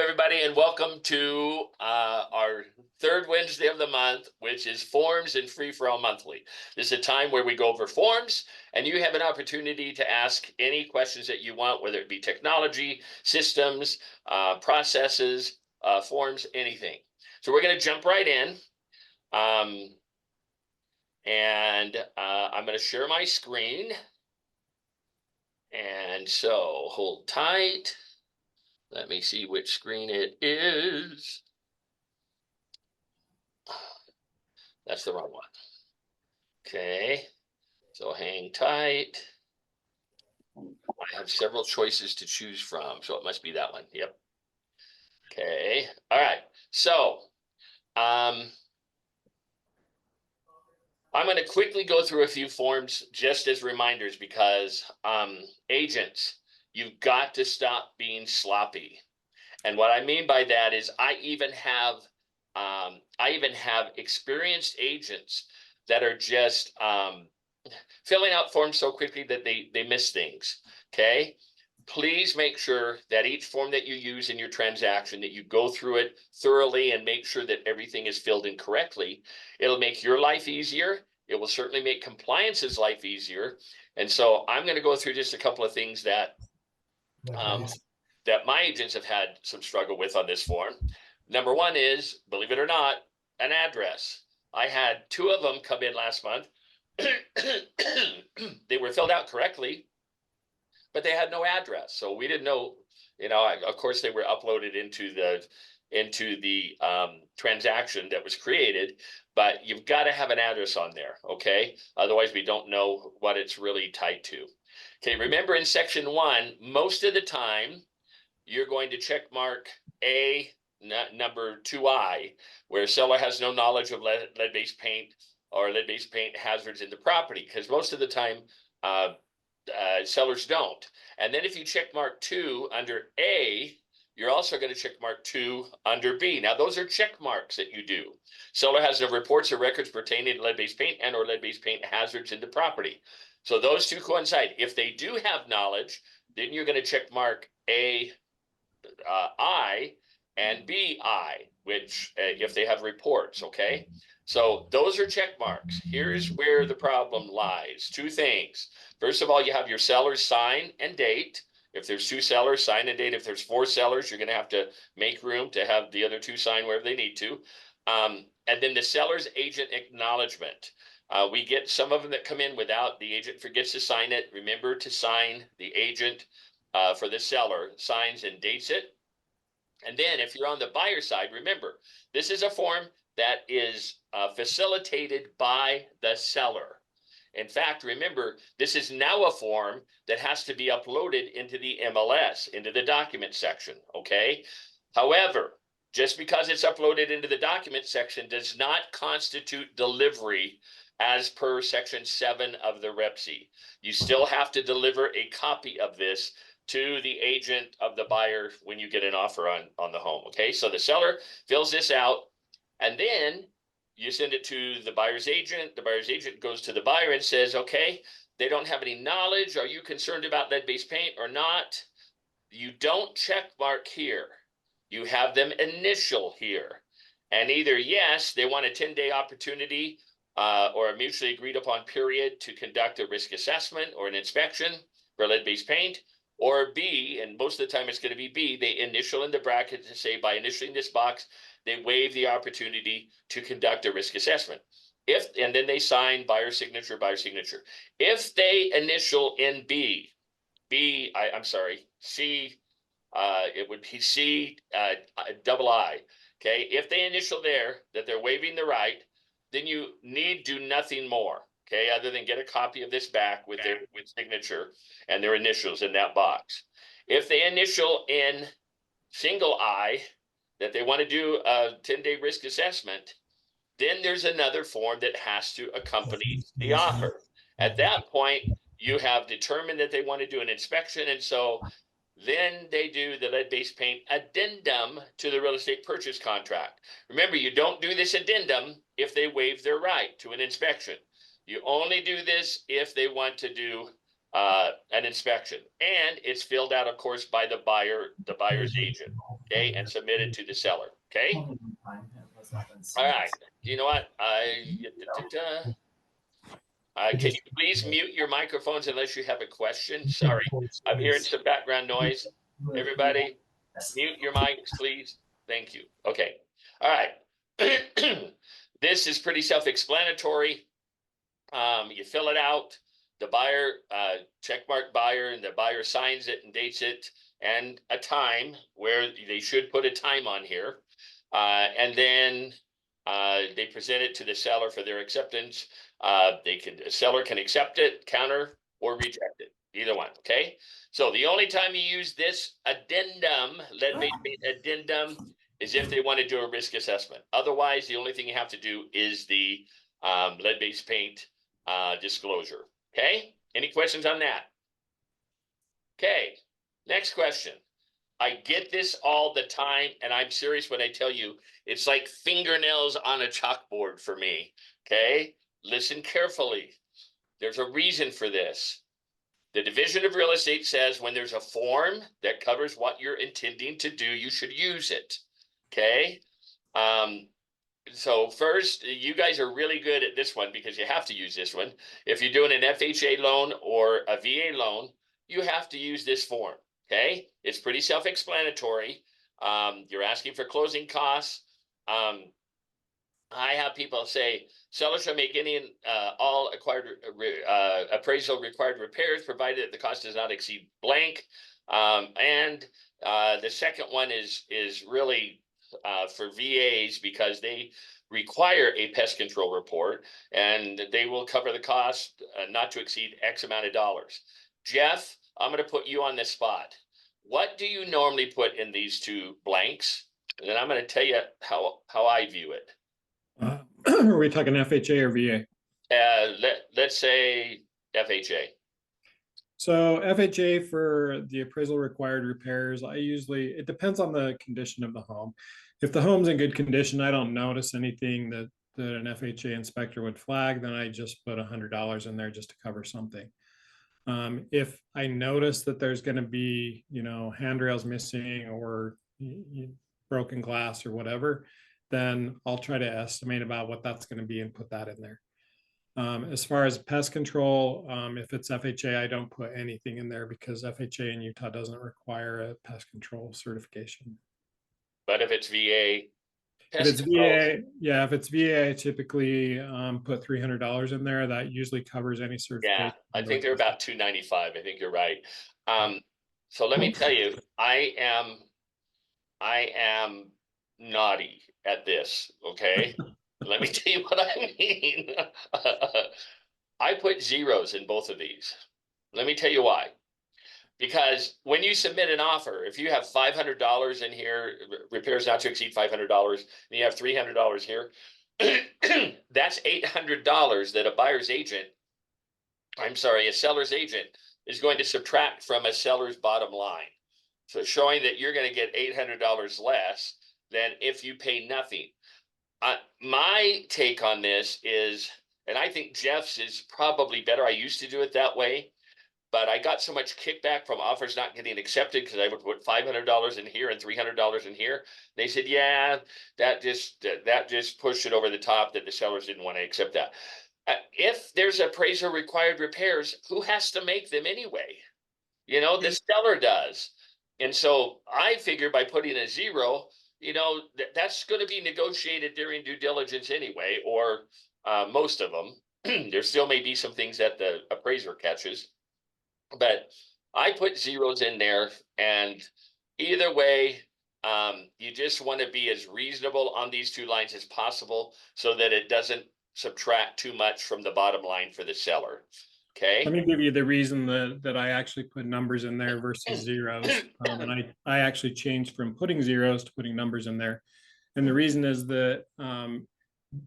everybody, and welcome to our third Wednesday of the month, which is Forms and Free for All Monthly. This is a time where we go over forms, and you have an opportunity to ask any questions that you want, whether it be technology, systems, processes, forms, anything. So we're going to jump right in, and I'm going to share my screen. And so hold tight. Let me see which screen it is. That's the wrong one. Okay, so hang tight. I have several choices to choose from, so it must be that one. Yep. Okay, all right. So I'm going to quickly go through a few forms just as reminders because agents, you've got to stop being sloppy. And what I mean by that is I even have experienced agents that are just filling out forms so quickly that they miss things. Okay. Please make sure that each form that you use in your transaction, that you go through it thoroughly and make sure that everything is filled in correctly. It'll make your life easier. It will certainly make compliance's life easier. And so I'm going to go through just a couple of things that that my agents have had some struggle with on this form. Number one is, believe it or not, an address. I had two of them come in last month. They were filled out correctly, but they had no address. So we didn't know, of course they were uploaded into the transaction that was created, but you've got to have an address on there, okay? Otherwise we don't know what it's really tied to. Okay, remember in section 1, most of the time you're going to check mark A, number 2I, where seller has no knowledge of lead-based paint or lead-based paint hazards in the property, because most of the time sellers don't. And then if you check mark 2 under A, you're also going to check mark 2 under B. Now, those are check marks that you do. Seller has no reports or records pertaining to lead-based paint and or lead-based paint hazards in the property. So those two coincide. If they do have knowledge, then you're going to check mark A, I, and B, I, which if they have reports, okay? So those are check marks. Here's where the problem lies. Two things. First of all, you have your seller's sign and date. If there's two sellers, sign and date. If there's four sellers, you're going to have to make room to have the other two sign wherever they need to. And then the seller's agent acknowledgement. We get some of them that come in without, the agent forgets to sign it. Remember to sign. The agent for the seller signs and dates it. And then if you're on the buyer side, remember, this is a form that is facilitated by the seller. In fact, remember, this is now a form that has to be uploaded into the MLS, into the document section, okay? However, just because it's uploaded into the document section does not constitute delivery as per section 7 of the REPSI. You still have to deliver a copy of this to the agent of the buyer when you get an offer on the home, okay? So the seller fills this out, and then you send it to the buyer's agent. The buyer's agent goes to the buyer and says, okay, they don't have any knowledge. Are you concerned about lead-based paint or not? You don't check mark here. You have them initial here. And either yes, they want a 10-day opportunity or a mutually agreed upon period to conduct a risk assessment or an inspection for lead-based paint, or B, and most of the time it's going to be B, they initial in the bracket to say by initialing this box, they waive the opportunity to conduct a risk assessment. And then they sign buyer signature. If they initial in C, it would be C double I, okay? If they initial there that they're waiving the right, then you need do nothing more, okay, other than get a copy of this back with their signature and their initials in that box. If they initial in single I that they want to do a 10-day risk assessment, then there's another form that has to accompany the offer. At that point, you have determined that they want to do an inspection, and so then they do the lead-based paint addendum to the real estate purchase contract. Remember, you don't do this addendum if they waive their right to an inspection. You only do this if they want to do an inspection, and it's filled out, of course, by the buyer's agent. okay, and submit it to the seller. Okay. All right. Do you know what? Can you please mute your microphones unless you have a question? Sorry, I'm hearing some background noise. Everybody, mute your mics, please. Thank you. Okay. All right. This is pretty self-explanatory. You fill it out. The buyer, checkmark buyer, and the buyer signs it and dates it, and a time where they should put a time on here. And then they present it to the seller for their acceptance. The seller can accept it, counter, or reject it. Either one. Okay. So the only time you use this addendum, lead-based addendum, is if they want to do a risk assessment. Otherwise, the only thing you have to do is the lead-based paint disclosure. Okay. Any questions on that? Okay. Next question. I get this all the time, and I'm serious when I tell you it's like fingernails on a chalkboard for me. Okay. Listen carefully. There's a reason for this. The Division of Real Estate says when there's a form that covers what you're intending to do, you should use it. Okay. So first, you guys are really good at this one because you have to use this one. If you're doing an FHA loan or a VA loan, you have to use this form. Okay. It's pretty self-explanatory. You're asking for closing costs. I have people say sellers shall make any and all acquired appraisal required repairs provided that the cost does not exceed blank. And the second one is really for VAs because they require a pest control report and they will cover the cost not to exceed X amount of dollars. Jeff, I'm going to put you on the spot. What do you normally put in these two blanks? And then I'm going to tell you how I view it. Are we talking FHA or VA? Let's say FHA. So FHA for the appraisal required repairs, it depends on the condition of the home. If the home's in good condition, I don't notice anything that an FHA inspector would flag, then I just put $100 in there just to cover something. If I notice that there's going to be, handrails missing or broken glass or whatever, then I'll try to estimate about what that's going to be and put that in there. As far as pest control, if it's FHA, I don't put anything in there because FHA in Utah doesn't require a pest control certification. But if it's VA, if it's VA, I typically put $300 in there. That usually covers any certification. Yeah, I think they're about $295. I think you're right. So let me tell you, I am naughty at this. Okay. Let me tell you what I mean. I put zeros in both of these. Let me tell you why. Because when you submit an offer, if you have $500 in here, repairs not to exceed $500, and you have $300 here, that's $800 that a seller's agent is going to subtract from a seller's bottom line. So showing that you're going to get $800 less than if you pay nothing. My take on this is, and I think Jeff's is probably better. I used to do it that way, but I got so much kickback from offers not getting accepted because I would put $500 in here and $300 in here. They said, yeah, that just pushed it over the top that the sellers didn't want to accept that. If there's appraisal required repairs, who has to make them anyway? The seller does. And so I figure by putting a zero, that's going to be negotiated during due diligence anyway, or most of them. There still may be some things that the appraiser catches, but I put zeros in there, and either way, you just want to be as reasonable on these two lines as possible so that it doesn't subtract too much from the bottom line for the seller. Okay. Let me give you the reason that I actually put numbers in there versus zeros. And I actually changed from putting zeros to putting numbers in there. And the reason is that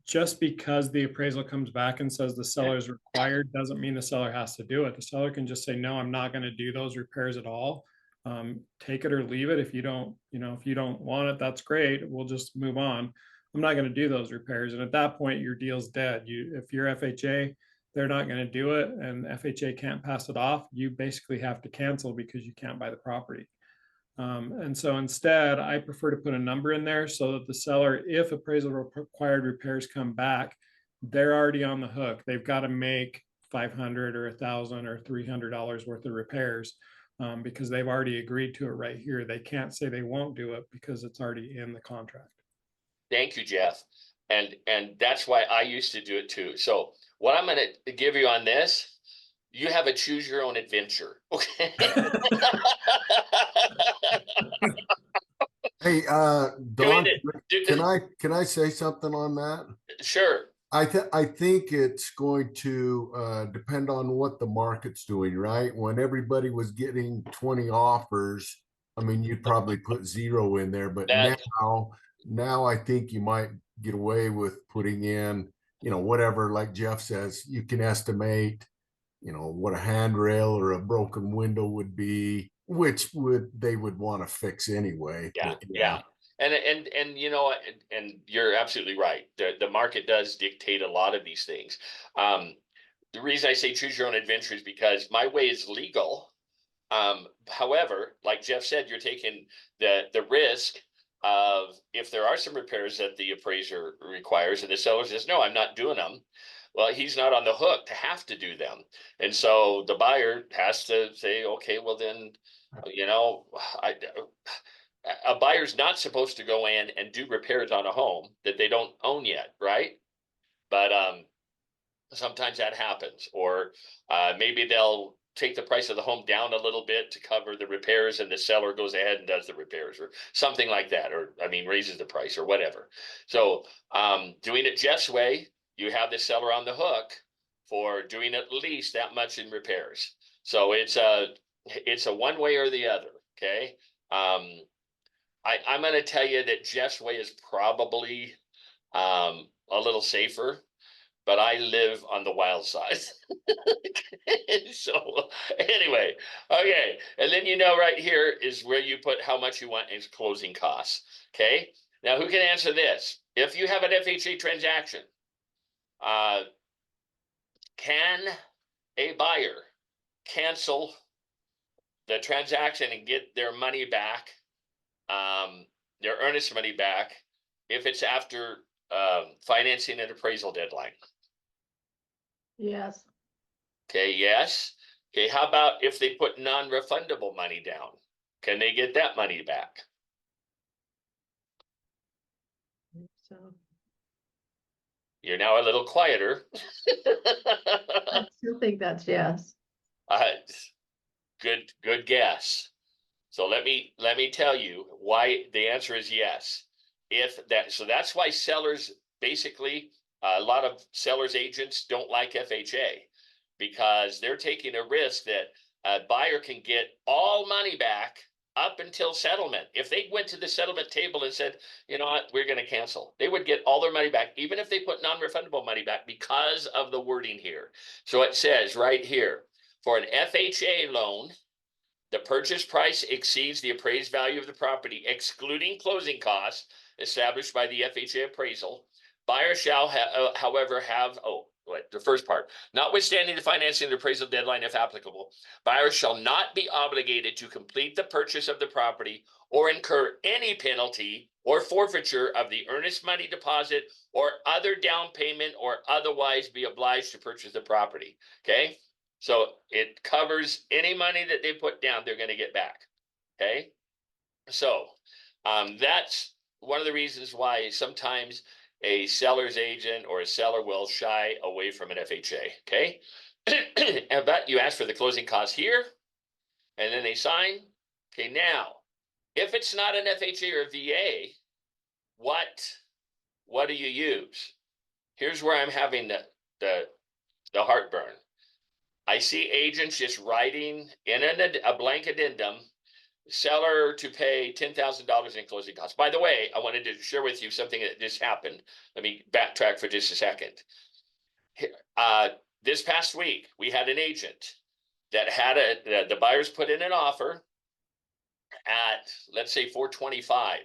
just because the appraisal comes back and says the seller is required doesn't mean the seller has to do it. The seller can just say, no, I'm not going to do those repairs at all. Take it or leave it. If you don't want it, that's great. We'll just move on. I'm not going to do those repairs. And at that point, your deal's dead. If you're FHA, they're not going to do it, and FHA can't pass it off. You basically have to cancel because you can't buy the property. And so instead, I prefer to put a number in there so that the seller, if appraisal required repairs come back, they're already on the hook. They've got to make 500 or 1,000 or $300 worth of repairs, because they've already agreed to it right here. They can't say they won't do it because it's already in the contract. Thank you, Jeff. And that's why I used to do it too. So what I'm going to give you on this, you have a choose your own adventure. Okay. Hey, Doing Don, can I say something on that? sure. I think it's going to depend on what the market's doing, right? When everybody was getting 20 offers, I mean, you'd probably put zero in there, but That now I think you might get away with putting in, whatever, like Jeff says, you can estimate, what a handrail or a broken window would be, which they would want to fix anyway. yeah, But yeah. yeah. And and you're absolutely right. The market does dictate a lot of these things. The reason I say choose your own adventure is because my way is legal. However, like Jeff said, you're taking the risk of if there are some repairs that the appraiser requires and the seller says, no, I'm not doing them. Well, he's not on the hook to have to do them. And so the buyer has to say, okay, well then, you know, I, a buyer's not supposed to go in and do repairs on a home that they don't own yet, right? But sometimes that happens, or maybe they'll take the price of the home down a little bit to cover the repairs, and the seller goes ahead and does the repairs, or something like that, or I mean raises the price or whatever. So doing it Jeff's way, you have the seller on the hook for doing at least that much in repairs. So it's a one way or the other. Okay. I'm going to tell you that Jeff's way is probably a little safer, but I live on the wild side. So anyway, okay. And then right here is where you put how much you want in closing costs. Okay. Now who can answer this? If you have an FHA transaction, uh, can a buyer cancel the transaction and get their money back, their earnest money back, if it's after financing and appraisal deadline? Yes. Okay, yes. Okay, how about if they put non-refundable money down? Can they get that money back? So You're now a little quieter. I still think that's yes. uh, good guess. So let me tell you why the answer is yes. So that's why sellers basically a lot of sellers agents don't like FHA, because they're taking a risk that a buyer can get all money back up until settlement. If they went to the settlement table and said, you know what, we're going to cancel, they would get all their money back, even if they put non-refundable money back, because of the wording here. So it says right here, for an FHA loan, the purchase price exceeds the appraised value of the property, excluding closing costs established by the FHA appraisal. Buyer shall, however, have, the first part, notwithstanding the financing and appraisal deadline, if applicable, buyers shall not be obligated to complete the purchase of the property or incur any penalty or forfeiture of the earnest money deposit or other down payment, or otherwise be obliged to purchase the property. Okay. So it covers any money that they put down, they're going to get back. Okay. So that's one of the reasons why sometimes a seller's agent or a seller will shy away from an FHA. Okay. But you ask for the closing costs here, and then they sign. Okay. Now, if it's not an FHA or VA, what do you use? Here's where I'm having the heartburn. I see agents just writing in a blank addendum, seller to pay $10,000 in closing costs. By the way, I wanted to share with you something that just happened. Let me backtrack for just a second. This past week, we had an agent that had the buyers put in an offer at, let's say, 425.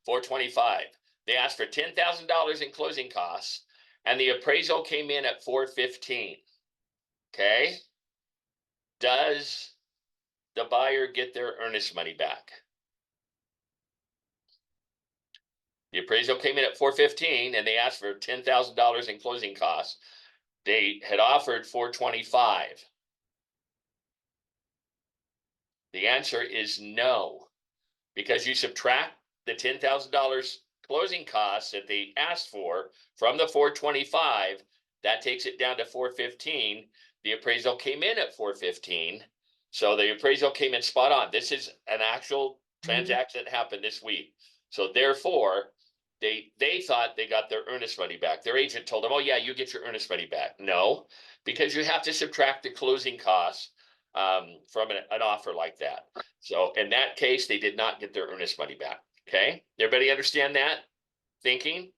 425. They asked for $10,000 in closing costs, and the appraisal came in at 415. Okay. Does the buyer get their earnest money back? The appraisal came in at 415 and they asked for $10,000 in closing costs. They had offered 425. The answer is no, because you subtract the $10,000 closing costs that they asked for from the 425, that takes it down to 415. The appraisal came in at 415. So the appraisal came in spot on. This is an actual transaction that happened this week. So therefore, they thought they got their earnest money back. Their agent told them, oh yeah, you get your earnest money back. No, because you have to subtract the closing costs from an offer like that. So in that case, they did not get their earnest money back. Okay, everybody understand that thinking?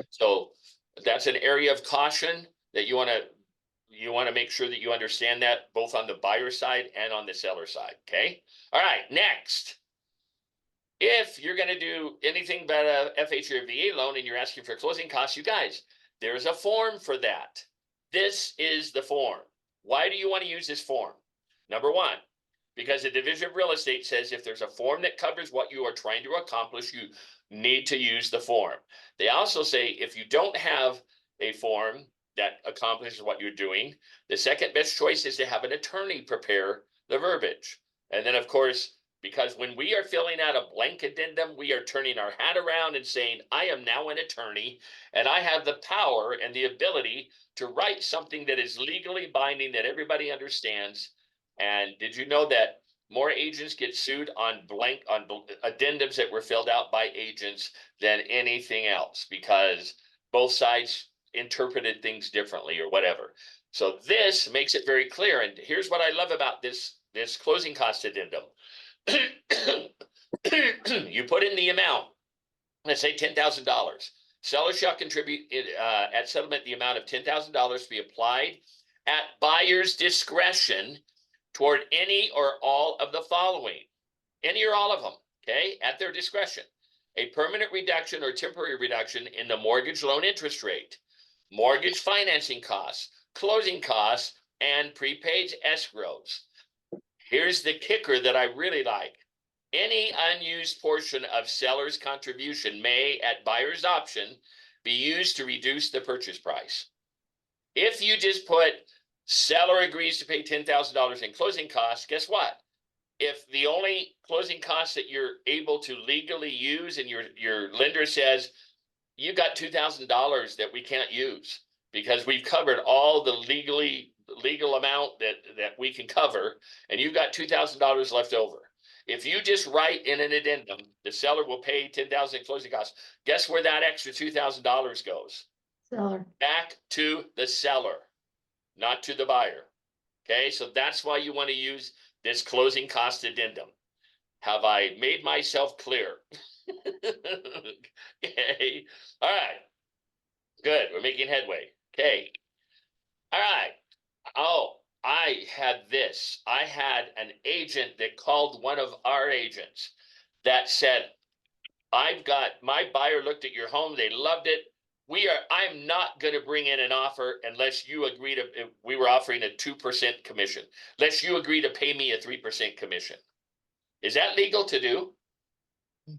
So that's an area of caution that you want to make sure that you understand that both on the buyer side and on the seller side. Okay. All right. Next, if you're going to do anything but a FHA or VA loan and you're asking for closing costs, you guys, there's a form for that. This is the form. Why do you want to use this form? Number one, because the Division of Real Estate says if there's a form that covers what you are trying to accomplish, you need to use the form. They also say if you don't have a form that accomplishes what you're doing, the second best choice is to have an attorney prepare the verbiage. And then, of course, because when we are filling out a blank addendum, we are turning our hat around and saying, I am now an attorney and I have the power and the ability to write something that is legally binding that everybody understands. And did you know that more agents get sued on addendums that were filled out by agents than anything else because both sides interpreted things differently or whatever. So this makes it very clear. And here's what I love about this closing cost addendum. You put in the amount, let's say $10,000. Seller shall contribute at settlement the amount of $10,000 to be applied at buyer's discretion toward any or all of the following. Any or all of them, okay, at their discretion. A permanent reduction or temporary reduction in the mortgage loan interest rate, mortgage financing costs, closing costs, and prepaid escrows. Here's the kicker that I really like. Any unused portion of seller's contribution may, at buyer's option, be used to reduce the purchase price. If you just put seller agrees to pay $10,000 in closing costs, guess what? If the only closing costs that you're able to legally use and your lender says, you got $2,000 that we can't use because we've covered all the legal amount that we can cover, and you've got $2,000 left over. If you just write in an addendum, the seller will pay $10,000 in closing costs. Guess where that extra $2,000 goes? Seller. Back to the seller, not to the buyer. Okay, so that's why you want to use this closing cost addendum. Have I made myself clear? Okay, all right, good. We're making headway. Okay, all right. Oh, I had this. I had an agent that called one of our agents that said, I've got my buyer looked at your home. They loved it. I'm not going to bring in an offer unless you agree to, we were offering a 2% commission. Unless you agree to pay me a 3% commission. Is that legal to do? No.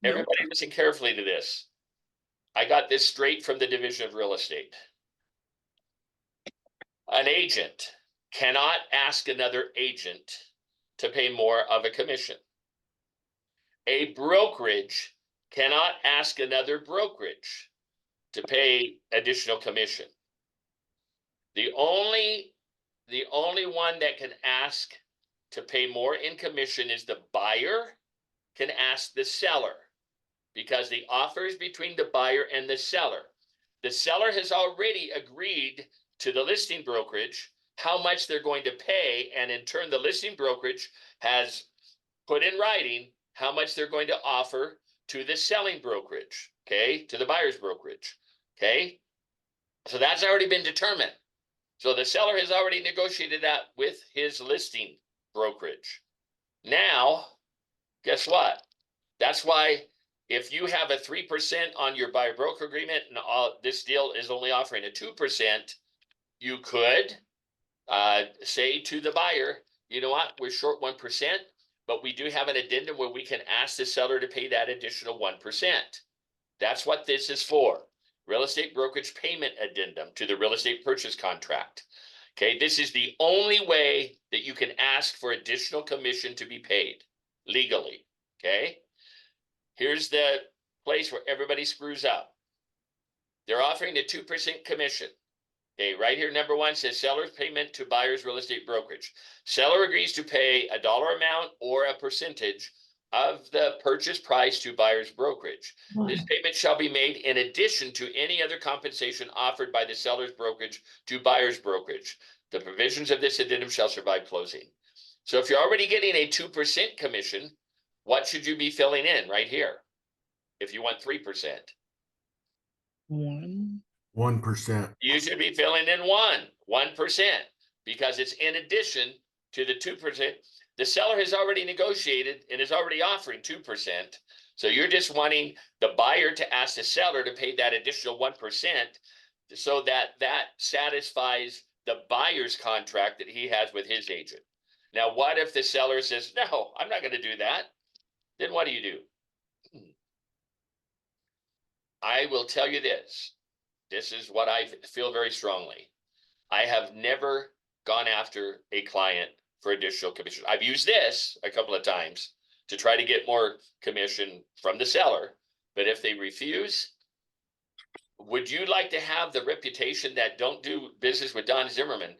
Everybody listen carefully to this. I got this straight from the Division of Real Estate. An agent cannot ask another agent to pay more of a commission. A brokerage cannot ask another brokerage to pay additional commission. The only one that can ask to pay more in commission is the buyer can ask the seller, because the offer is between the buyer and the seller. The seller has already agreed to the listing brokerage how much they're going to pay, and in turn the listing brokerage has put in writing how much they're going to offer to the selling brokerage, okay, to the buyer's brokerage, okay? So that's already been determined. So the seller has already negotiated that with his listing brokerage. Now, guess what? That's why if you have a 3% on your buyer broker agreement and this deal is only offering a 2%, you could say to the buyer, you know what, we're short 1%. but we do have an addendum where we can ask the seller to pay that additional 1%. That's what this is for. Real estate brokerage payment addendum to the real estate purchase contract. Okay, this is the only way that you can ask for additional commission to be paid legally. Okay, here's the place where everybody screws up. They're offering a 2% commission. Okay, right here, number one says seller's payment to buyer's real estate brokerage. Seller agrees to pay a dollar amount or a percentage of the purchase price to buyer's brokerage. This payment shall be made in addition to any other compensation offered by the seller's brokerage to buyer's brokerage. The provisions of this addendum shall survive closing. So if you're already getting a 2% commission, what should you be filling in right here? If you want 3%. 1%. You should be filling in 1%, because it's in addition to the 2%. The seller has already negotiated and is already offering 2%. So you're just wanting the buyer to ask the seller to pay that additional 1% so that that satisfies the buyer's contract that he has with his agent. Now, what if the seller says, no, I'm not going to do that? Then what do? I will tell you this. This is what I feel very strongly. I have never gone after a client for additional commission. I've used this a couple of times to try to get more commission from the seller. But if they refuse, would you like to have the reputation that don't do business with Don Zimmerman?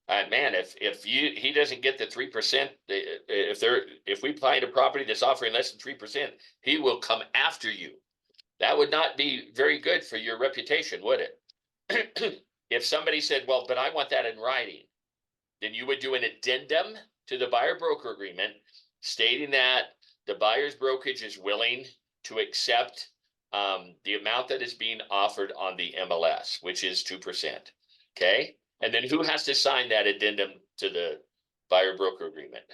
Man, if he doesn't get the 3%, if we find a property that's offering less than 3%, he will come after you. That would not be very good for your reputation, would it? If somebody said, well, but I want that in writing, then you would do an addendum to the buyer broker agreement stating that the buyer's brokerage is willing to accept the amount that is being offered on the MLS, which is 2%. Okay. And then who has to sign that addendum to the buyer broker agreement?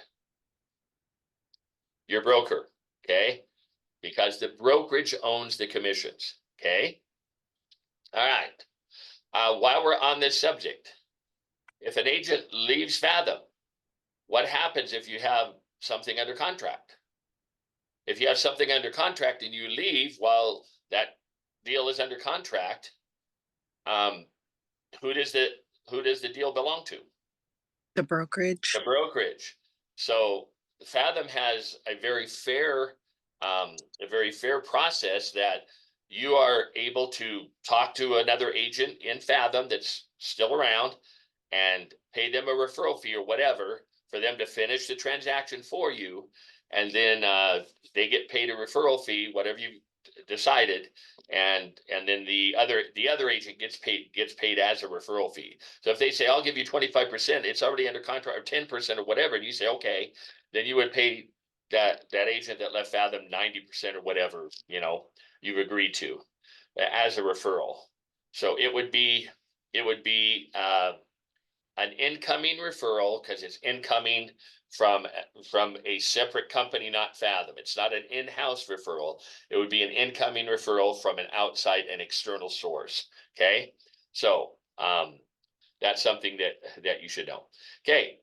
Your broker. Okay. Because the brokerage owns the commissions. Okay. All right. While we're on this subject, if an agent leaves Fathom, what happens if you have something under contract? If you have something under contract and you leave while that deal is under contract, who does the deal belong to? The brokerage. The brokerage. So Fathom has a very fair process that you are able to talk to another agent in Fathom that's still around and pay them a referral fee or whatever for them to finish the transaction for you. And then they get paid a referral fee, whatever you decided. And then the other agent gets paid as a referral fee. So if they say, I'll give you 25%, it's already under contract, or 10% or whatever, and you say, okay, then you would pay that agent that left Fathom 90% or whatever, you've agreed to as a referral. So it would be an incoming referral because it's incoming from a separate company, not Fathom. It's not an in-house referral. It would be an incoming referral from an outside and external source. Okay. So that's something that you should know. Okay.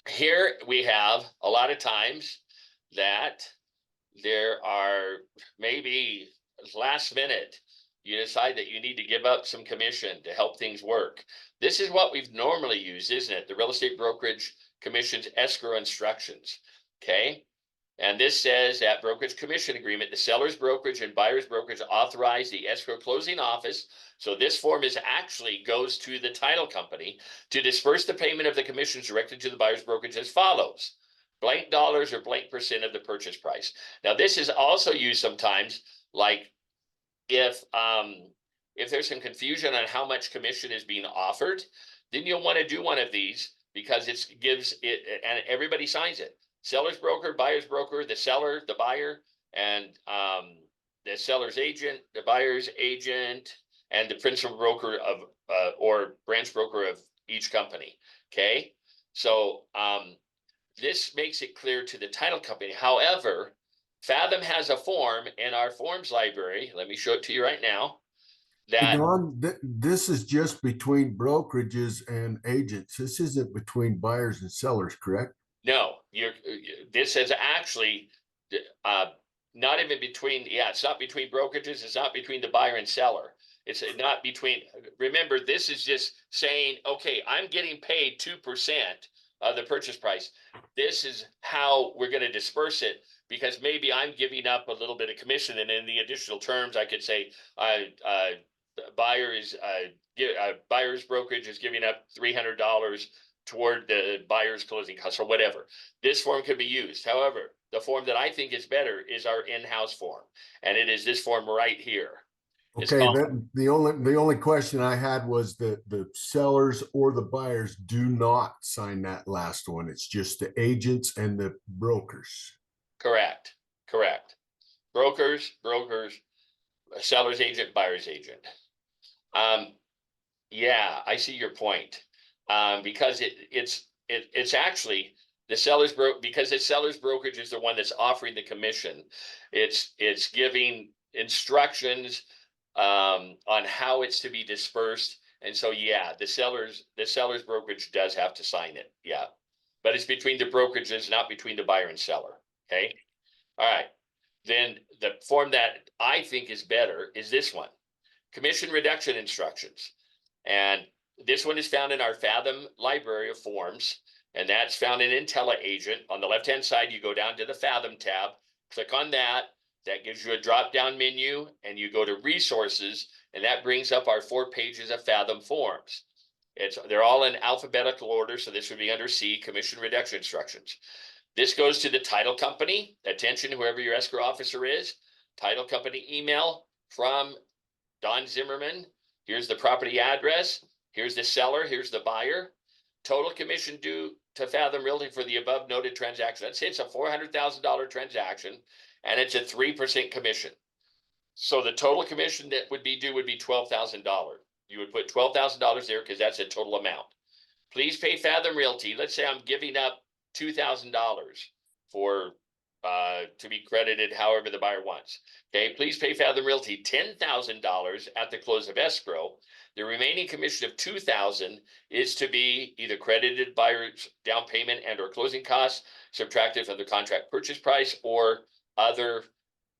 Here we have a lot of times that there are maybe last minute, you decide that you need to give up some commission to help things work. This is what we've normally used, isn't it? The real estate brokerage commission's escrow instructions. Okay. And this says at brokerage commission agreement, the seller's brokerage and buyer's brokerage authorize the escrow closing office. So this form actually goes to the title company to disperse the payment of the commissions directly to the buyer's brokerage as follows: blank dollars or blank percent of the purchase price. Now, this is also used sometimes, like if there's some confusion on how much commission is being offered, then you'll want to do one of these because it gives it, and everybody signs it. Seller's broker, buyer's broker, the seller, the buyer, and the seller's agent, the buyer's agent, and the principal broker of or branch broker of each company. Okay, so this makes it clear to the title company. However, Fathom has a form in our forms library. Let me show it to you right now. Don, this is just between brokerages and agents. This isn't between buyers and sellers, correct? No, this is actually, not even between, it's not between brokerages, it's not between the buyer and seller. It's not between, remember, this is just saying, okay, I'm getting paid 2% of the purchase price. This is how we're going to disperse it, because maybe I'm giving up a little bit of commission, and in the additional terms, I could say, buyer's brokerage is giving up $300 toward the buyer's closing costs or whatever. This form could be used. However, the form that I think is better is our in-house form, and it is this form right here. It's Okay, called, then the only question I had was that the sellers or the buyers do not sign that last one. It's just the agents and the brokers. correct. Brokers, seller's agent, buyer's agent. Yeah, I see your point. Because it's actually the because the seller's brokerage is the one that's offering the commission. It's giving instructions on how it's to be dispersed. And so, yeah, the seller's brokerage does have to sign it. Yeah, but it's between the brokerages, not between the buyer and seller. Okay. All right. Then the form that I think is better is this one, commission reduction instructions. And this one is found in our Fathom library of forms, and that's found in IntelliAgent. On the left-hand side, you go down to the Fathom tab, click on that. That gives you a drop-down menu, and you go to resources, and that brings up our 4 pages of Fathom forms. They're all in alphabetical order, so this would be under C, commission reduction instructions. This goes to the title company. Attention, whoever your escrow officer is. Title company email from Don Zimmerman. Here's the property address. Here's the seller. Here's the buyer. Total commission due to Fathom Realty for the above noted transaction. Let's say it's a $400,000 transaction, and it's a 3% commission. So the total commission that would be due would be $12,000. You would put $12,000 there because that's a total amount. Please pay Fathom Realty. Let's say I'm giving up $2,000 for to be credited however the buyer wants. Okay, please pay Fathom Realty $10,000 at the close of escrow. The remaining commission of $2,000 is to be either credited buyer's down payment and or closing costs, subtracted from the contract purchase price, or other,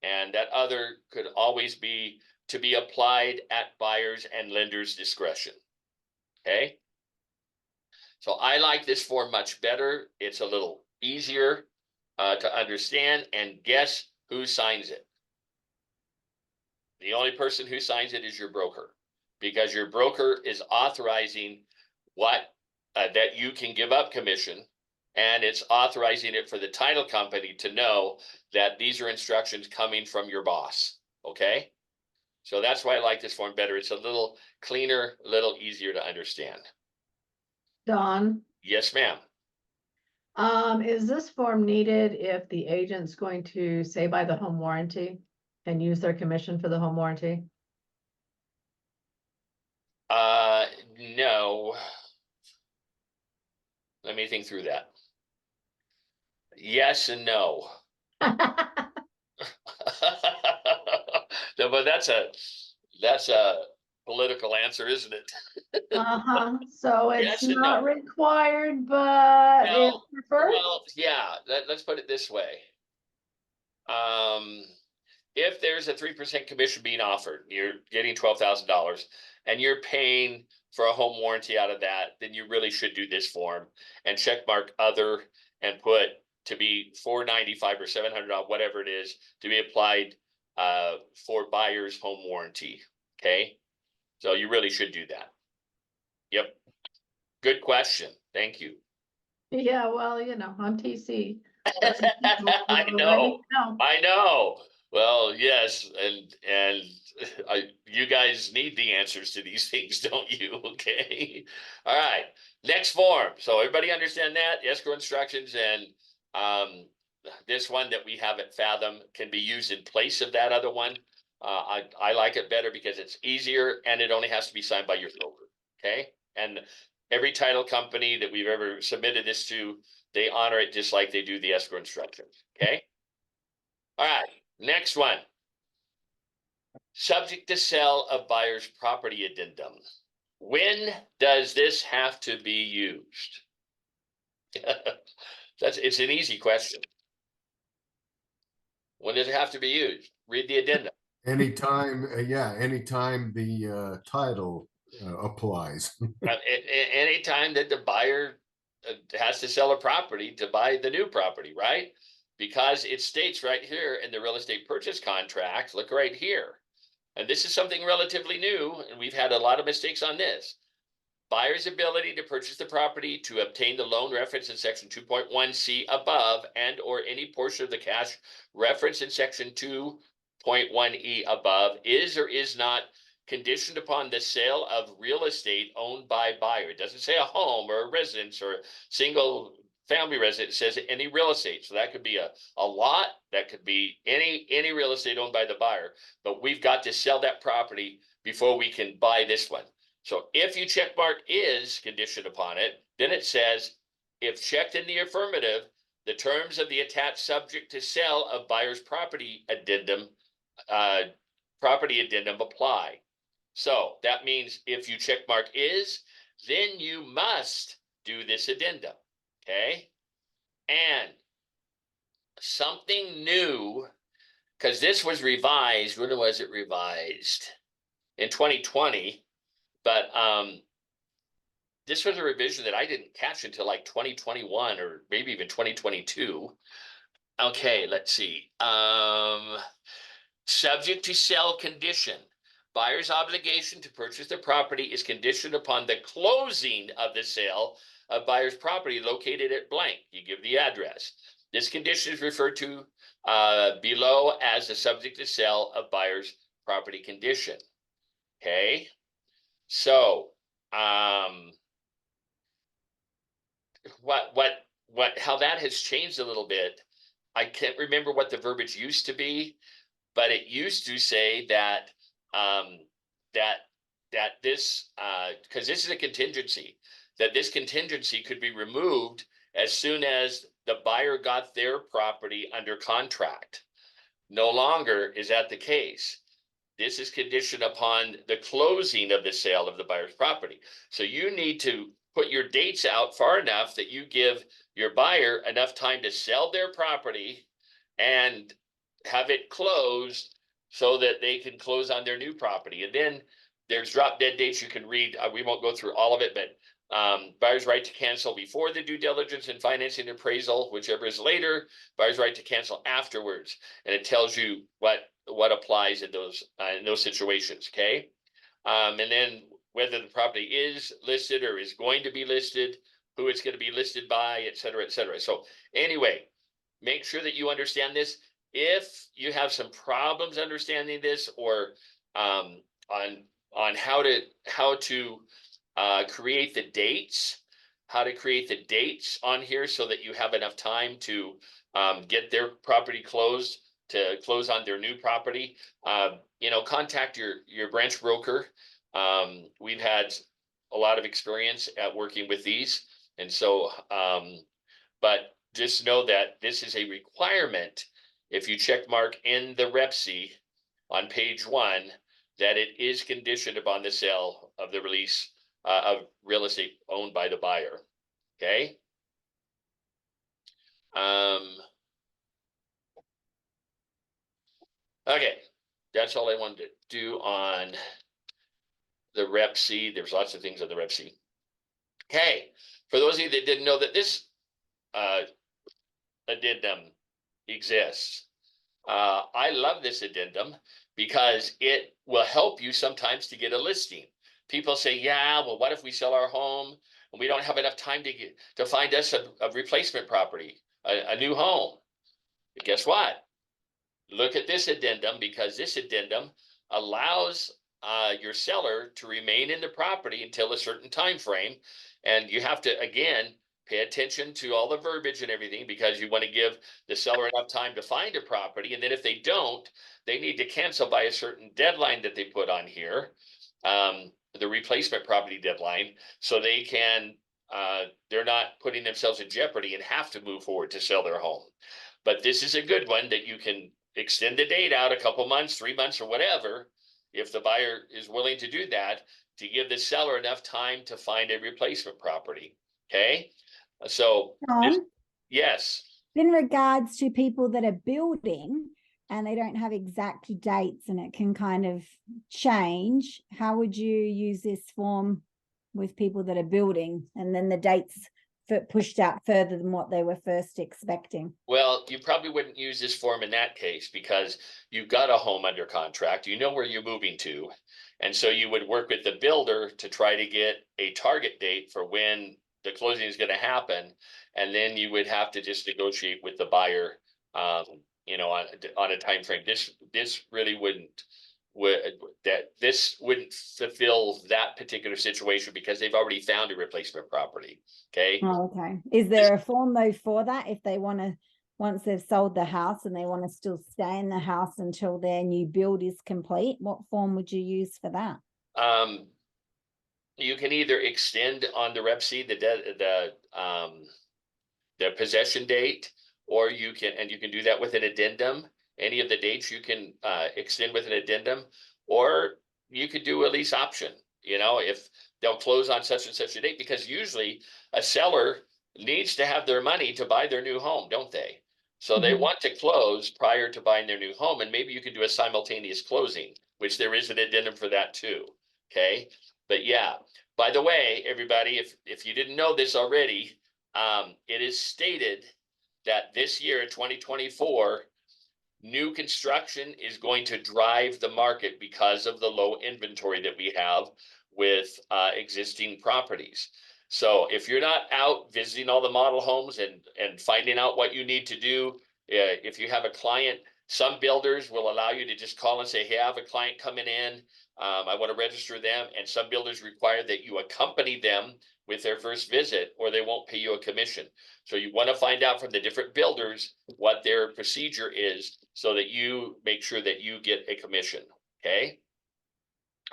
and that other could always be to be applied at buyer's and lender's discretion. Okay, so I like this form much better. It's a little easier to understand, and guess who signs it? The only person who signs it is your broker, because your broker is authorizing what that you can give up commission, and it's authorizing it for the title company to know that these are instructions coming from your boss. Okay, so that's why I like this form better. It's a little cleaner, a little easier to understand. Don, Yes, ma'am. is this form needed if the agent's going to say buy the home warranty and use their commission for the home warranty? No. Let me think through that. Yes and no. No, but that's a political answer, isn't it? So it's Yes and not no. required, but it's No, preferred? well, yeah, let's put it this way. If there's a 3% commission being offered, you're getting $12,000 and you're paying for a home warranty out of that, then you really should do this form and check mark other and put to be $495 or $700, whatever it is, to be applied for buyer's home warranty. Okay, so you really should do that. Yep, good question. Thank you. Yeah, well, I'm TC. I know. I know. Well, yes, and you guys need the answers to these things, don't you? Okay. All right. Next form. So everybody understand that escrow instructions, and this one that we have at Fathom can be used in place of that other one. I like it better because it's easier and it only has to be signed by your broker. Okay, and every title company that we've ever submitted this to, they honor it just like they do the escrow instructions. Okay. All right. Next one. Subject to sale of buyer's property addendum. When does this have to be used? It's an easy question. When does it have to be used? Read the addendum. Anytime, anytime the title applies. Anytime that the buyer has to sell a property to buy the new property, right? Because it states right here in the real estate purchase contract, look right here. And this is something relatively new, and we've had a lot of mistakes on this. Buyer's ability to purchase the property to obtain the loan reference in section 2.1C above and or any portion of the cash reference in section 2.1E above is or is not conditioned upon the sale of real estate owned by buyer. It doesn't say a home or a residence or a single family residence. It says any real estate. So that could be a lot, that could be any real estate owned by the buyer, but we've got to sell that property before we can buy this one. So if you check mark is conditioned upon it, then it says, if checked in the affirmative, the terms of the attached subject to sell of buyer's property addendum apply. So that means if you check mark is, then you must do this addendum. Okay. And something new, because this was revised. When was it revised? In 2020. But this was a revision that I didn't catch until like 2021 or maybe even 2022. Okay, let's see. Subject to sell condition. Buyer's obligation to purchase the property is conditioned upon the closing of the sale of buyer's property located at blank. You give the address. This condition is referred to below as the subject to sell of buyer's property condition. Okay. So, how that has changed a little bit. I can't remember what the verbiage used to be, but it used to say that, that this, because this is a contingency, that this contingency could be removed as soon as the buyer got their property under contract. No longer is that the case. This is conditioned upon the closing of the sale of the buyer's property. So you need to put your dates out far enough that you give your buyer enough time to sell their property and have it closed so that they can close on their new property. And then there's drop dead dates you can read. We won't go through all of it, but buyer's right to cancel before the due diligence and financing appraisal, whichever is later, buyer's right to cancel afterwards. And it tells you what applies in those situations. Okay. And then whether the property is listed or is going to be listed, who it's going to be listed by, et cetera, et cetera. So anyway, make sure that you understand this. If you have some problems understanding this, or on how to create the dates, on here so that you have enough time to get their property closed, to close on their new property, contact your branch broker. We've had a lot of experience at working with these. And so, but just know that this is a requirement. If you check mark in the REPC on page 1, that it is conditioned upon the sale of the release of real estate owned by the buyer. Okay. Okay, that's all I wanted to do on the REPC. There's lots of things on the REPC. Okay, for those of you that didn't know that this addendum exists, I love this addendum because it will help you sometimes to get a listing. People say, yeah, well, what if we sell our home and we don't have enough time to find us a replacement property, a new home? But guess what? Look at this addendum, because this addendum allows your seller to remain in the property until a certain time frame. And you have to, again, pay attention to all the verbiage and everything, because you want to give the seller enough time to find a property. And then if they don't, they need to cancel by a certain deadline that they put on here, the replacement property deadline, so they can, they're not putting themselves in jeopardy and have to move forward to sell their home. But this is a good one that you can extend the date out a couple months, 3 months, or whatever, if the buyer is willing to do that, to give the seller enough time to find a replacement property. Okay. So Tom, Yes. In regards to people that are building and they don't have exact dates and it can kind of change, how would you use this form with people that are building and then the dates pushed out further than what they were first expecting? Well, you probably wouldn't use this form in that case because you've got a home under contract, you know where you're moving to. And so you would work with the builder to try to get a target date for when the closing is going to happen. And then you would have to just negotiate with the buyer, on a time frame. This really wouldn't fulfill that particular situation because they've already found a replacement property. Okay. Oh, okay. Is there a form though for that if they want to, once they've sold the house and they want to still stay in the house until their new build is complete? What form would you use for that? You can either extend on the rep C the possession date, or you can do that with an addendum. Any of the dates you can extend with an addendum, or you could do a lease option. If they'll close on such and such a date, because usually a seller needs to have their money to buy their new home, don't they? So they want to close prior to buying their new home, and maybe you can do a simultaneous closing, which there is an addendum for that too. Okay, but yeah. By the way, everybody, if you didn't know this already, it is stated that this year, 2024, new construction is going to drive the market because of the low inventory that we have with existing properties. So if you're not out visiting all the model homes and finding out what you need to do, if you have a client, some builders will allow you to just call and say, hey, I have a client coming in. I want to register them. And some builders require that you accompany them with their first visit, or they won't pay you a commission. So you want to find out from the different builders what their procedure is so that you make sure that you get a commission. Okay.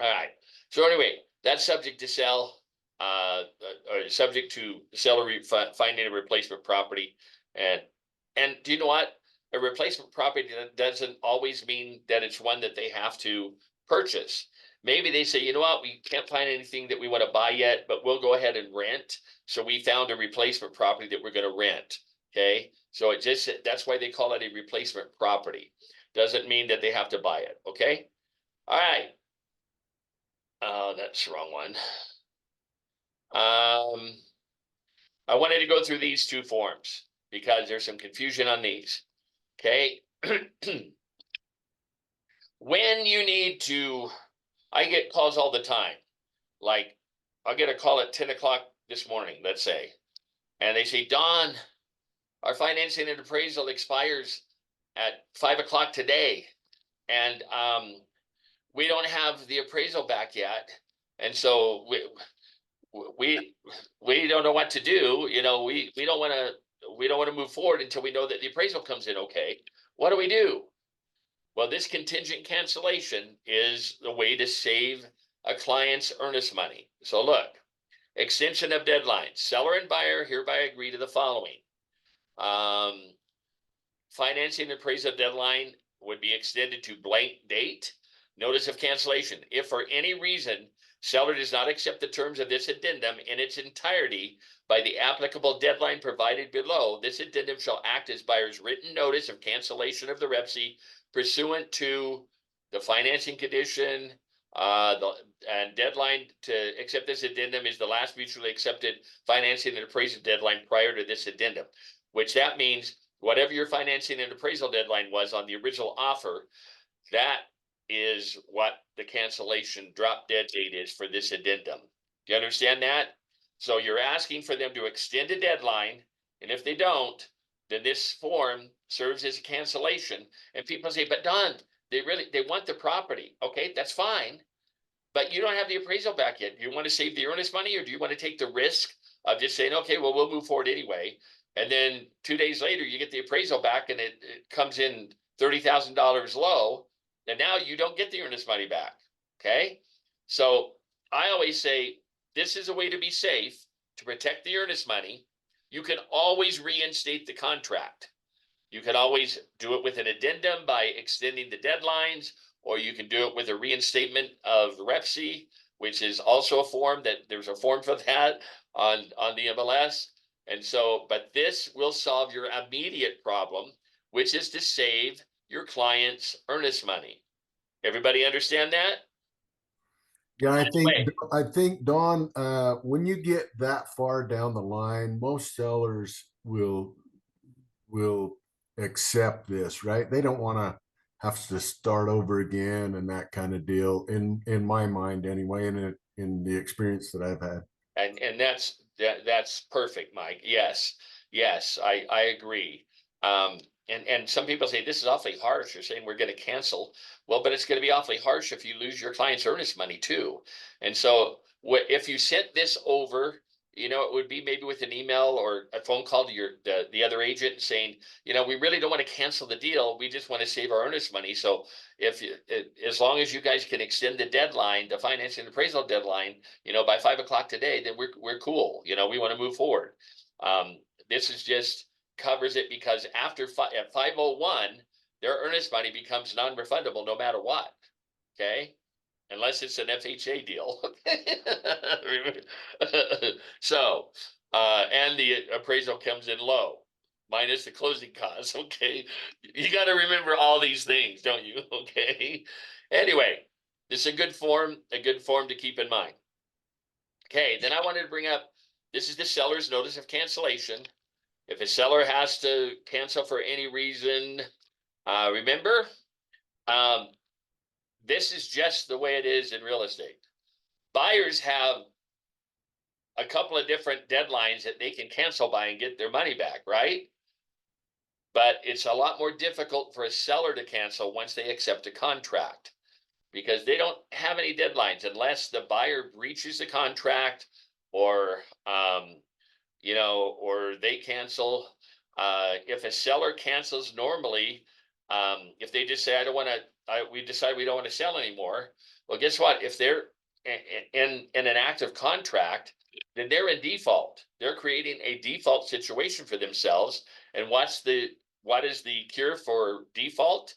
All right. So anyway, that's subject to sell, or subject to seller finding a replacement property. And do you know what? A replacement property doesn't always mean that it's one that they have to purchase. Maybe they say, you know what, we can't find anything that we want to buy yet, but we'll go ahead and rent. So we found a replacement property that we're going to rent. Okay. So that's why they call it a replacement property. Doesn't mean that they have to buy it. Okay. All right. That's the wrong one. I wanted to go through these two forms because there's some confusion on these. Okay. When you need to, I get calls all the time. Like, I'll get a call at 10 o'clock this morning, let's say, and they say, Don, our financing and appraisal expires at 5 o'clock today, and we don't have the appraisal back yet, and so we don't know what to do. We don't want to move forward until we know that the appraisal comes in okay. What do we do? Well, this contingent cancellation is the way to save a client's earnest money. So look, extension of deadlines. Seller and buyer hereby agree to the following. Financing appraisal deadline would be extended to blank date. Notice of cancellation. If for any reason seller does not accept the terms of this addendum in its entirety by the applicable deadline provided below, this addendum shall act as buyer's written notice of cancellation of the REPC pursuant to the financing condition. And deadline to accept this addendum is the last mutually accepted financing and appraisal deadline prior to this addendum, which that means whatever your financing and appraisal deadline was on the original offer, that is what the cancellation drop dead date is for this addendum. Do you understand that? So you're asking for them to extend a deadline, and if they don't, then this form serves as a cancellation. And people say, but Don, they want the property. Okay, that's fine, but you don't have the appraisal back yet. Do you want to save the earnest money, or do you want to take the risk of just saying, okay, well, we'll move forward anyway, and then 2 days later you get the appraisal back and it comes in $30,000 low, and now you don't get the earnest money back. Okay, so I always say this is a way to be safe, to protect the earnest money. You can always reinstate the contract. You can always do it with an addendum by extending the deadlines, or you can do it with a reinstatement of REPC, which is also a form that there's a form for that on the MLS. And so, but this will solve your immediate problem, which is to save your client's earnest money. Everybody understand that? Yeah, By the way, I think Don, when you get that far down the line, most sellers will accept this, right? They don't want to have to start over again and that kind of deal. In my mind, anyway, and in the experience that I've had. and that's perfect, Mike. Yes, yes, I agree. Um, and some people say this is awfully harsh. You're saying we're going to cancel. Well, but it's going to be awfully harsh if you lose your client's earnest money too. And so, if you sent this over, it would be maybe with an email or a phone call to the other agent saying, we really don't want to cancel the deal. We just want to save our earnest money. So as long as you guys can extend the deadline, the financing appraisal deadline, by 5 o'clock today, then we're cool. We want to move forward. This is just covers it because at 5:01, their earnest money becomes non-refundable no matter what. Okay. Unless it's an FHA deal. So, and the appraisal comes in low, minus the closing costs. Okay. You got to remember all these things, don't you? Okay. Anyway, this is a good form to keep in mind. Okay. Then I wanted to bring up, this is the seller's notice of cancellation. If a seller has to cancel for any reason, remember, this is just the way it is in real estate. Buyers have a couple of different deadlines that they can cancel by and get their money back, right? But it's a lot more difficult for a seller to cancel once they accept a contract because they don't have any deadlines unless the buyer breaches the contract or or they cancel. If a seller cancels normally, if they just say, we decide we don't want to sell anymore. Well, guess what? If they're in an active contract, then they're in default. They're creating a default situation for themselves. And what is the cure for default?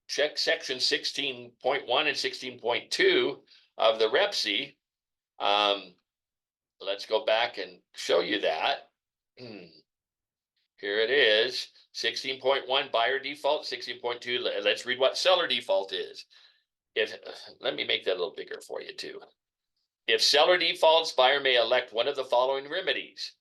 Check section 16.1 and 16.2 of the REPC. Let's go back and show you that. Here it is, 16.1 buyer default, 16.2. Let's read what seller default is. Let me make that a little bigger for you too. If seller defaults, buyer may elect one of the following remedies.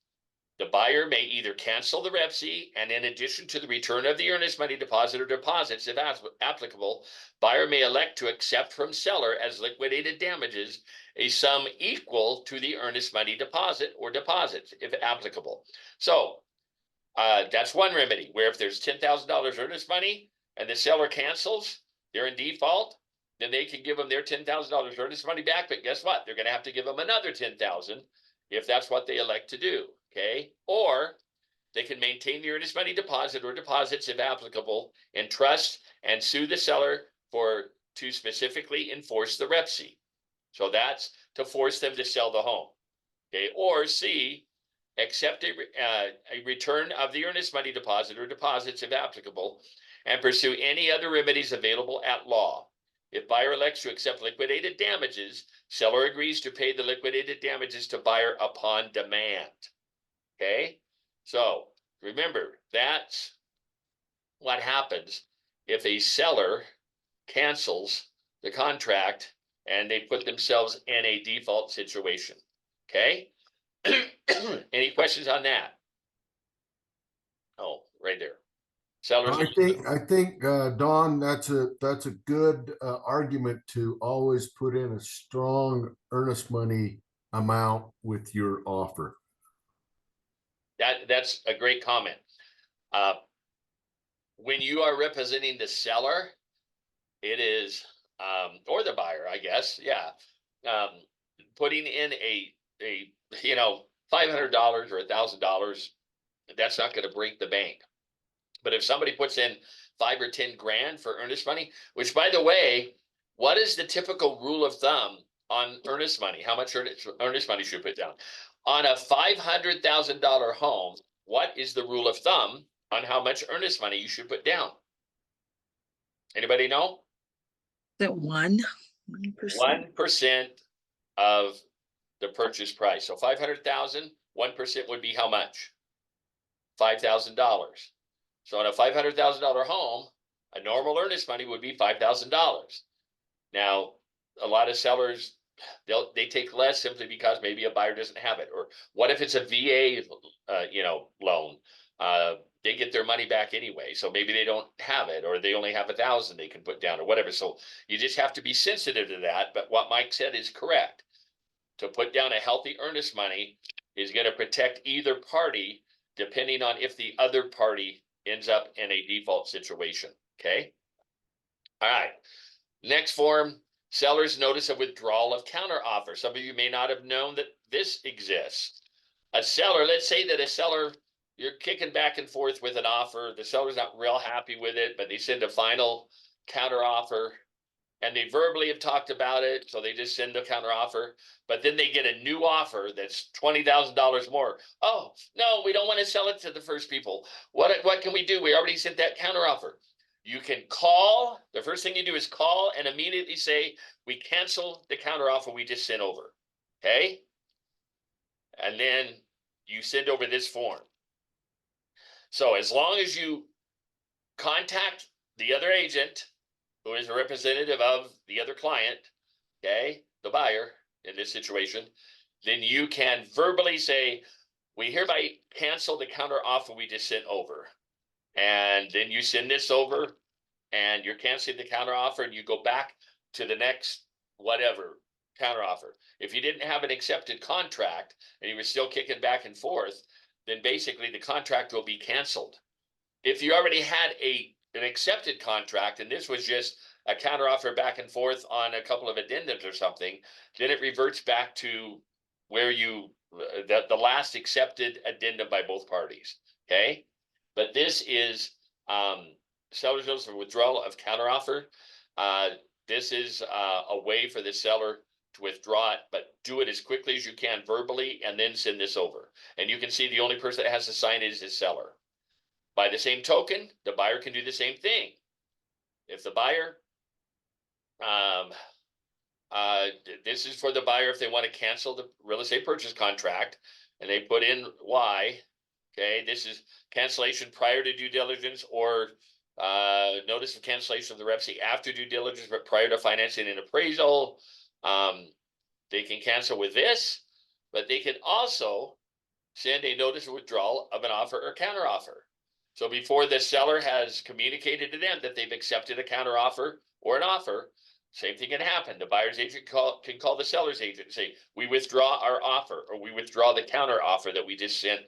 The buyer may either cancel the REPC, and in addition to the return of the earnest money deposit or deposits, if applicable, buyer may elect to accept from seller as liquidated damages a sum equal to the earnest money deposit or deposits, if applicable. So that's one remedy, where if there's $10,000 earnest money and the seller cancels, they're in default, then they can give them their $10,000 earnest money back. But guess what? They're going to have to give them another $10,000 if that's what they elect to do. Okay. Or they can maintain the earnest money deposit or deposits if applicable in trust and sue the seller to specifically enforce the REPC. So that's to force them to sell the home. Okay. Or C, accept a return of the earnest money deposit or deposits if applicable, and pursue any other remedies available at law. If buyer elects to accept liquidated damages, seller agrees to pay the liquidated damages to buyer upon demand. Okay, so remember, that's what happens if a seller cancels the contract and they put themselves in a default situation. Okay. Any questions on that? Oh, right there. Sellers. I think Don, that's a good argument to always put in a strong earnest money amount with your offer. That's a great comment. When you are representing the seller, it is or the buyer, I guess, yeah. Putting in a $500 or $1,000, that's not going to break the bank. But if somebody puts in 5 or 10 grand for earnest money, which, by the way, what is the typical rule of thumb on earnest money? How much earnest money should you put down? On a $500,000 home, what is the rule of thumb on how much earnest money you should put down? Anybody know? Is it 1%? 1% of the purchase price. So 500,000, 1% would be how much? $5,000. So on a $500,000 home, a normal earnest money would be $5,000. Now, a lot of sellers, they take less simply because maybe a buyer doesn't have it. Or what if it's a VA, loan? They get their money back anyway, so maybe they don't have it, or they only have 1,000 they can put down, or whatever. So you just have to be sensitive to that. But what Mike said is correct. To put down a healthy earnest money is going to protect either party, depending on if the other party ends up in a default situation. Okay. All right. Next form, seller's notice of withdrawal of counteroffer. Some of you may not have known that this exists. A seller, let's say that a seller, you're kicking back and forth with an offer. The seller's not real happy with it, but they send a final counteroffer, and they verbally have talked about it, so they just send a counteroffer. But then they get a new offer that's $20,000 more. Oh no, we don't want to sell it to the first people. What can we do? We already sent that counteroffer. You can call. The first thing you do is call and immediately say, we cancel the counteroffer we just sent over. Okay? And then you send over this form. So as long as you contact the other agent, who is a representative of the other client, okay, the buyer in this situation, then you can verbally say, we hereby cancel the counteroffer we just sent over. And then you send this over and you're canceling the counteroffer, and you go back to the next whatever counteroffer. If you didn't have an accepted contract and you were still kicking back and forth, then basically the contract will be canceled. If you already had an accepted contract and this was just a counteroffer back and forth on a couple of addendums or something, then it reverts back to where the last accepted addendum by both parties. Okay. But this is seller's notice of withdrawal of counteroffer. This is a way for the seller to withdraw it, but do it as quickly as you can verbally and then send this over. And you can see the only person that has to sign it is the seller. By the same token, the buyer can do the same thing. If the buyer, this is for the buyer if they want to cancel the real estate purchase contract, and they put in Y. Okay, this is cancellation prior to due diligence, or notice of cancellation of the rep after due diligence but prior to financing and appraisal. They can cancel with this, but they can also send a notice of withdrawal of an offer or counteroffer. So before the seller has communicated to them that they've accepted a counteroffer or an offer, same thing can happen. The buyer's agent can call the seller's agent and say, we withdraw our offer, or we withdraw the counteroffer that we just sent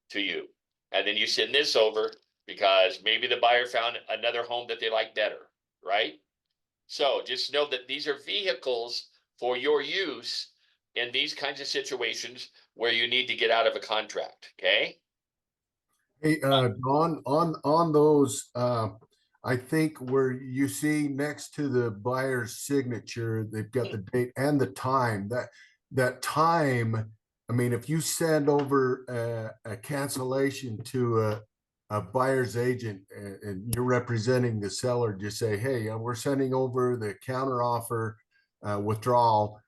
to you. And then you send this over because maybe the buyer found another home that they like better, right? So just know that these are vehicles for your use in these kinds of situations where you need to get out of a contract. Okay. Hey, Don, on those, I think where you see next to the buyer's signature, they've got the date and the time. That time, I mean, if you send over a cancellation to a buyer's agent and you're representing the seller, just say, hey, we're sending over the counteroffer withdrawal,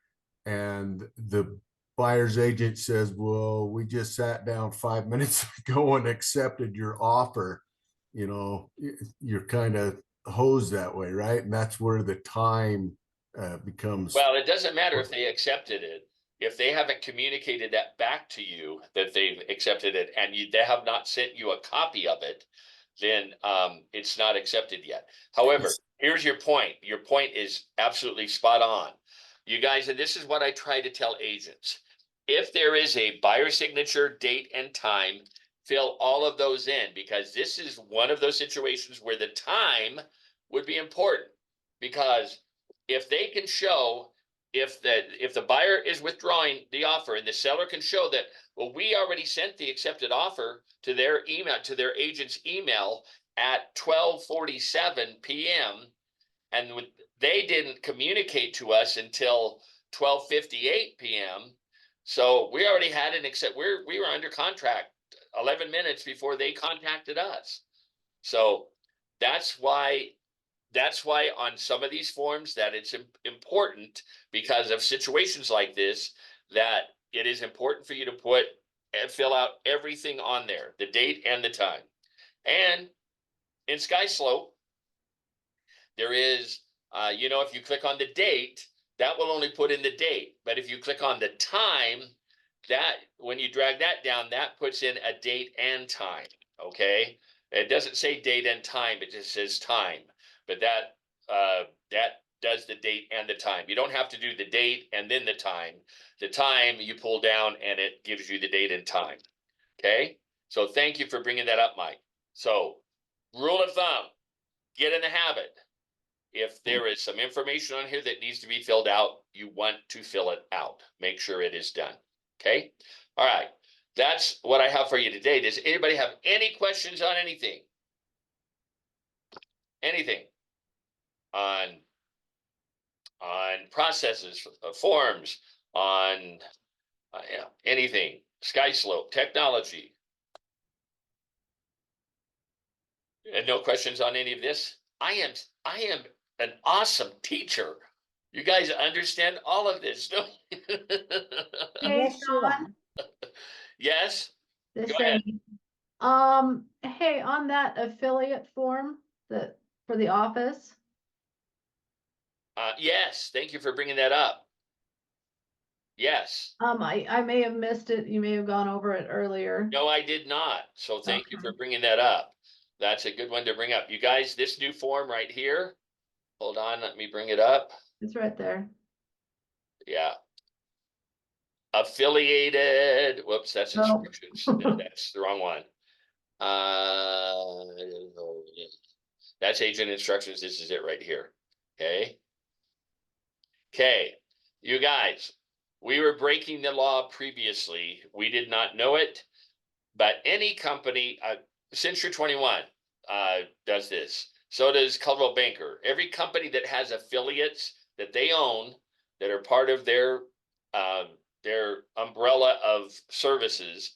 and the buyer's agent says, well, we just sat down 5 minutes ago and accepted your offer. You're kind of hosed that way, right? And that's where the time becomes. Well, it doesn't matter if they accepted it. If they haven't communicated that back to you that they've accepted it, and they have not sent you a copy of it, then it's not accepted yet. However, here's your point. Your point is absolutely spot on. You guys, and this is what I try to tell agents. If there is a buyer signature, date, and time, fill all of those in, because this is one of those situations where the time would be important. Because if they can show, if the buyer is withdrawing the offer and the seller can show that, well, we already sent the accepted offer to their email, to their agent's email at 12:47 p.m. and they didn't communicate to us until 12:58 p.m. So we already had an accept. We were under contract 11 minutes before they contacted us. So that's why on some of these forms that it's important, because of situations like this, that it is important for you to put and fill out everything on there, the date and the time. And in SkySlope, there is, if you click on the date, that will only put in the date. But if you click on the time, that when you drag that down, that puts in a date and time. Okay. It doesn't say date and time, it just says time. But that does the date and the time. You don't have to do the date and then the time. The time you pull down and it gives you the date and time. Okay. So thank you for bringing that up, Mike. So rule of thumb, get in the habit. If there is some information on here that needs to be filled out, you want to fill it out. Make sure it is done. Okay. All right. That's what I have for you today. Does anybody have any questions on anything? Anything on processes, forms, on anything, SkySlope, technology? And no questions on any of this? I am an awesome teacher. You guys understand all of this, don't you? Hey, Yes, you are. Yes? this Go ahead. thing. Hey, on that affiliate form that for the office, Yes, thank you for bringing that up. Yes. I may have missed it. You may have gone over it earlier. No, I did not. So thank you Okay. for bringing that up. That's a good one to bring up. You guys, this new form right here, hold on, let me bring it up. It's right there. Yeah. Affiliated, whoops, that's No. instructions. That's the wrong one. That's agent instructions. This is it right here. Okay. Okay. You guys, we were breaking the law previously. We did not know it, but any company, since you're 21, does this. So does Coldwell Banker. Every company that has affiliates that they own that are part of their umbrella of services,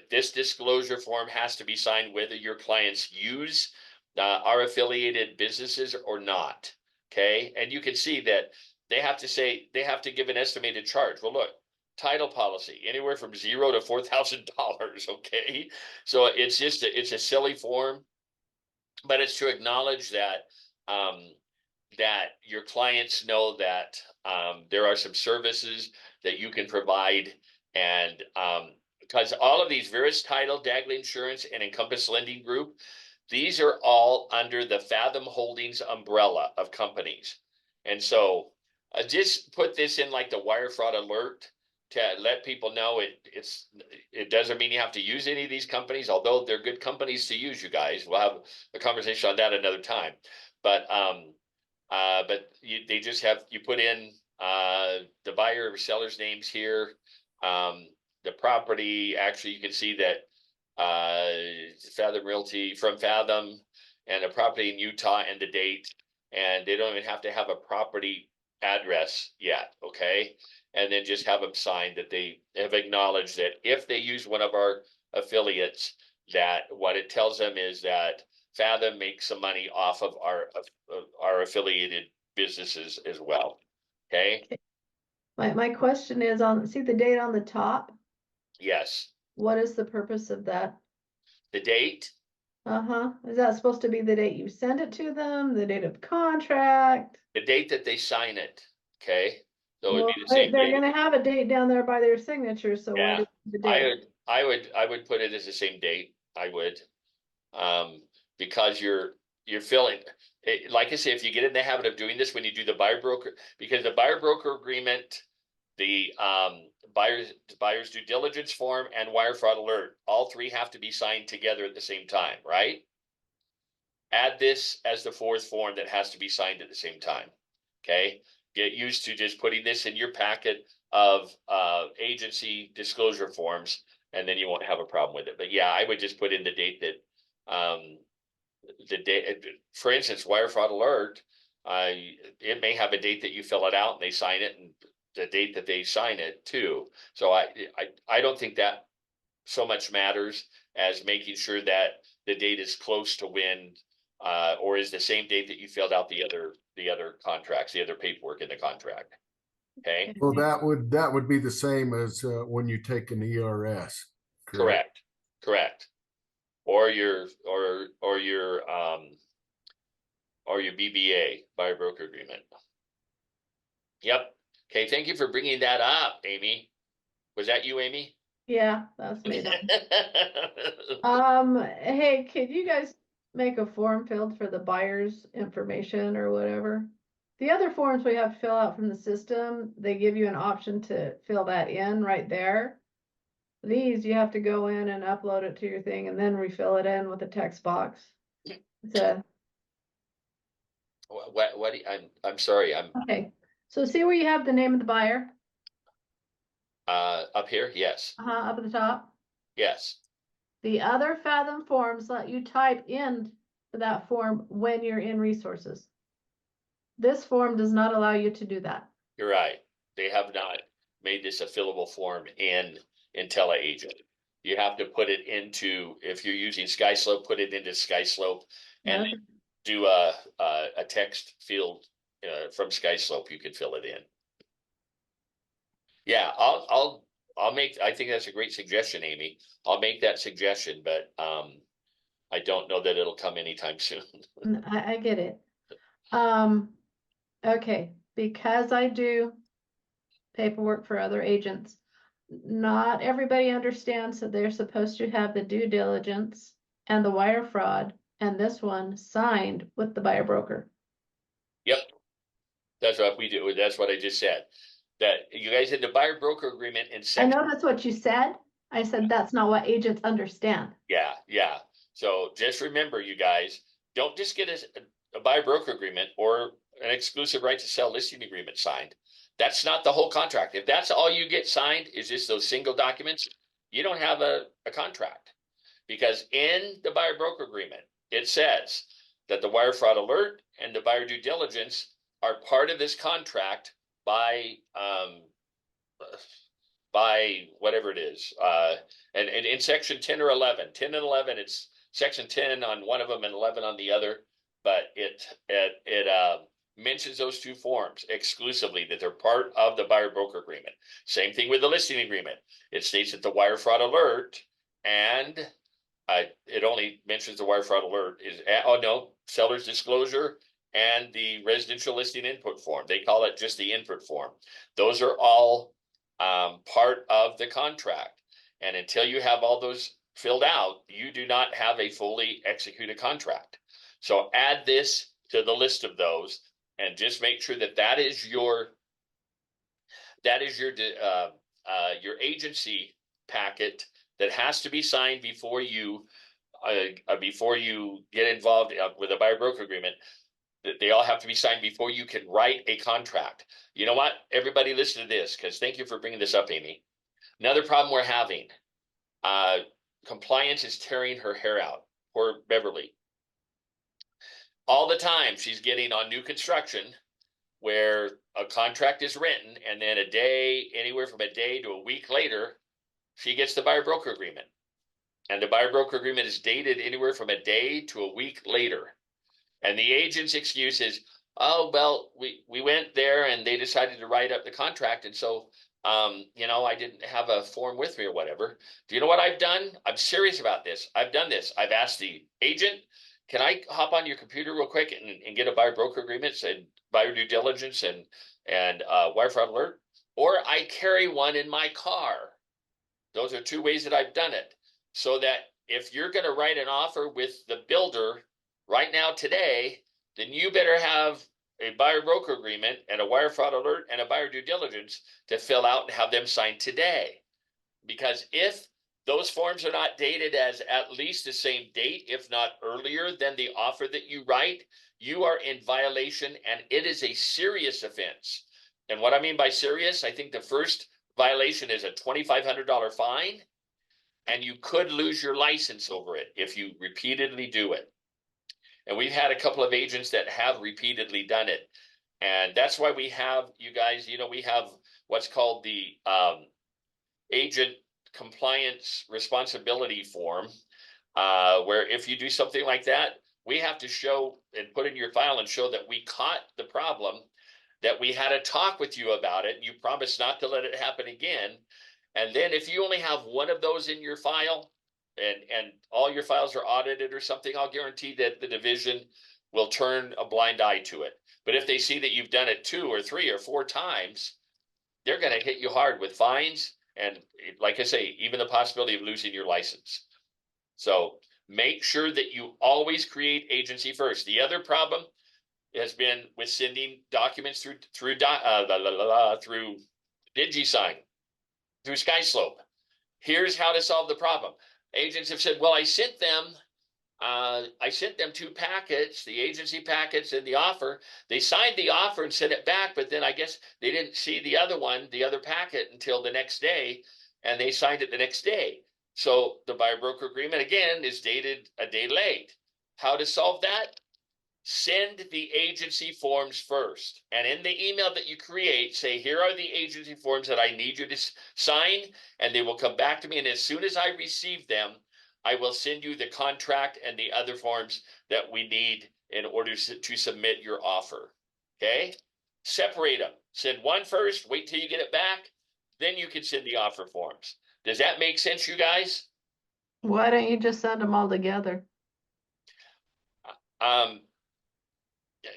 this disclosure form has to be signed whether your clients use our affiliated businesses or not. Okay, and you can see that they have to give an estimated charge. Well, look, title policy anywhere from $0 to $4,000. Okay, so it's just it's a silly form, but it's to acknowledge that that your clients know that there are some services that you can provide, and because all of these Verus Title, Dagley Insurance, and Encompass Lending Group, these are all under the Fathom Holdings umbrella of companies. And so just put this in like the wire fraud alert to let people know it doesn't mean you have to use any of these companies, although they're good companies to use, you guys. We'll have a conversation on that another time. But they just have, you put in the buyer or seller's names here. The property, actually, you can see that Fathom Realty from Fathom, and a property in Utah and the date, and they don't even have to have a property address yet. Okay, and then just have them sign that they have acknowledged that if they use one of our affiliates, that what it tells them is that Fathom makes some money off of our affiliated businesses as well. Okay. My question is see the date on the top? Yes. What is the purpose of that? The date. Uh-huh. Is that supposed to be the date you send it to them, the date of contract? The date that they sign it. Okay. So it would Well, be the same they're date. gonna have a date down there by their signature, so why Yeah, do the date? I would put it as the same date. I would, because you're filling it, like I say, if you get in the habit of doing this when you do the buyer broker, because the buyer broker agreement, the buyer's due diligence form, and wire fraud alert, all three have to be signed together at the same time, right? Add this as the fourth form that has to be signed at the same time. Okay, get used to just putting this in your packet of agency disclosure forms, and then you won't have a problem with it. But yeah, I would just put in the date that the date, for instance, wire fraud alert, it may have a date that you fill it out and they sign it, and the date that they sign it too. So I don't think that so much matters as making sure that the date is close to when or is the same date that you filled out the other contracts, the other paperwork in the contract. Okay, Well, that would be the same as when you take an ERS. correct, correct. Or your or your BBA, buyer broker agreement. Yep. Okay, thank you for bringing that up, Amy. Was that you, Amy? Yeah, that's me. Hey, could you guys make a form filled for the buyer's information or whatever? The other forms we have to fill out from the system, they give you an option to fill that in right there. These, you have to go in and upload it to your thing and then refill it in with a text box. It's a, What I'm sorry, I'm okay, so see where you have the name of the buyer, up here, yes, up at the top? yes. The other Fathom forms let you type in that form when you're in resources. This form does not allow you to do that. You're right. They have not made this a fillable form in IntelliAgent. You have to put it into, if you're using SkySlope, put it into SkySlope and Okay. do a text field from SkySlope. You can fill it in. Yeah, I'll make. I think that's a great suggestion, Amy. I'll make that suggestion, but I don't know that it'll come anytime soon. I get it. Okay, because I do paperwork for other agents, not everybody understands that they're supposed to have the due diligence and the wire fraud and this one signed with the buyer broker. Yep, that's what we do. That's what I just said. That you guys in the buyer broker agreement in I section. know that's what you said. I said that's not what agents understand. Yeah, yeah. So just remember, you guys, don't just get a buyer broker agreement or an exclusive right to sell listing agreement signed. That's not the whole contract. If that's all you get signed is just those single documents, you don't have a contract. Because in the buyer broker agreement, it says that the wire fraud alert and the buyer due diligence are part of this contract by whatever it is. And in section 10 or 11, 10 and 11, it's section 10 on one of them and 11 on the other. But it mentions those two forms exclusively, that they're part of the buyer broker agreement. Same thing with the listing agreement. It states that the wire fraud alert and it only mentions the wire fraud alert is, oh no, seller's disclosure and the residential listing input form. They call it just the input form. Those are all part of the contract. And until you have all those filled out, you do not have a fully executed contract. So add this to the list of those and just make sure that that is your agency packet that has to be signed before you get involved with a buyer broker agreement. They all have to be signed before you can write a contract. You know what? Everybody listen to this, because thank you for bringing this up, Amy. Another problem we're having, compliance is tearing her hair out. Poor Beverly. All the time she's getting on new construction where a contract is written and then anywhere from a day to a week later, she gets the buyer broker agreement. And the buyer broker agreement is dated anywhere from a day to a week later. And the agent's excuse is, oh, well, we went there and they decided to write up the contract. And so, I didn't have a form with me or whatever. Do you know what I've done? I'm serious about this. I've done this. I've asked the agent, can I hop on your computer real quick and get a buyer broker agreement and buyer due diligence and wire fraud alert? Or I carry one in my car. Those are two ways that I've done it. So that if you're going to write an offer with the builder right now today, then you better have a buyer broker agreement and a wire fraud alert and a buyer due diligence to fill out and have them signed today. Because if those forms are not dated as at least the same date, if not earlier than the offer that you write, you are in violation and it is a serious offense. And what I mean by serious, I think the first violation is a $2,500 fine, and you could lose your license over it if you repeatedly do it. And we've had a couple of agents that have repeatedly done it. And that's why we have, you guys, we have what's called the agent compliance responsibility form, where if you do something like that, we have to show and put in your file and show that we caught the problem. that we had a talk with you about it and you promised not to let it happen again. And then if you only have one of those in your file and all your files are audited or something, I'll guarantee that the division will turn a blind eye to it. But if they see that you've done it 2 or 3 or 4 times, they're going to hit you hard with fines. And like I say, even the possibility of losing your license. So make sure that you always create agency first. The other problem has been with sending documents through DigiSign, through SkySlope. Here's how to solve the problem. Agents have said, well, I sent them 2 packets, the agency packets and the offer. They signed the offer and sent it back, but then I guess they didn't see the other one, the other packet, until the next day, and they signed it the next day. So the buyer broker agreement, again, is dated a day late. How to solve that? Send the agency forms first. And in the email that you create, say, here are the agency forms that I need you to sign, and they will come back to me. And as soon as I receive them, I will send you the contract and the other forms that we need in order to submit your offer. Okay? Separate them. Send one first, wait till you get it back, then you can send the offer forms. Does that make sense, you guys? Why don't you just send them all together?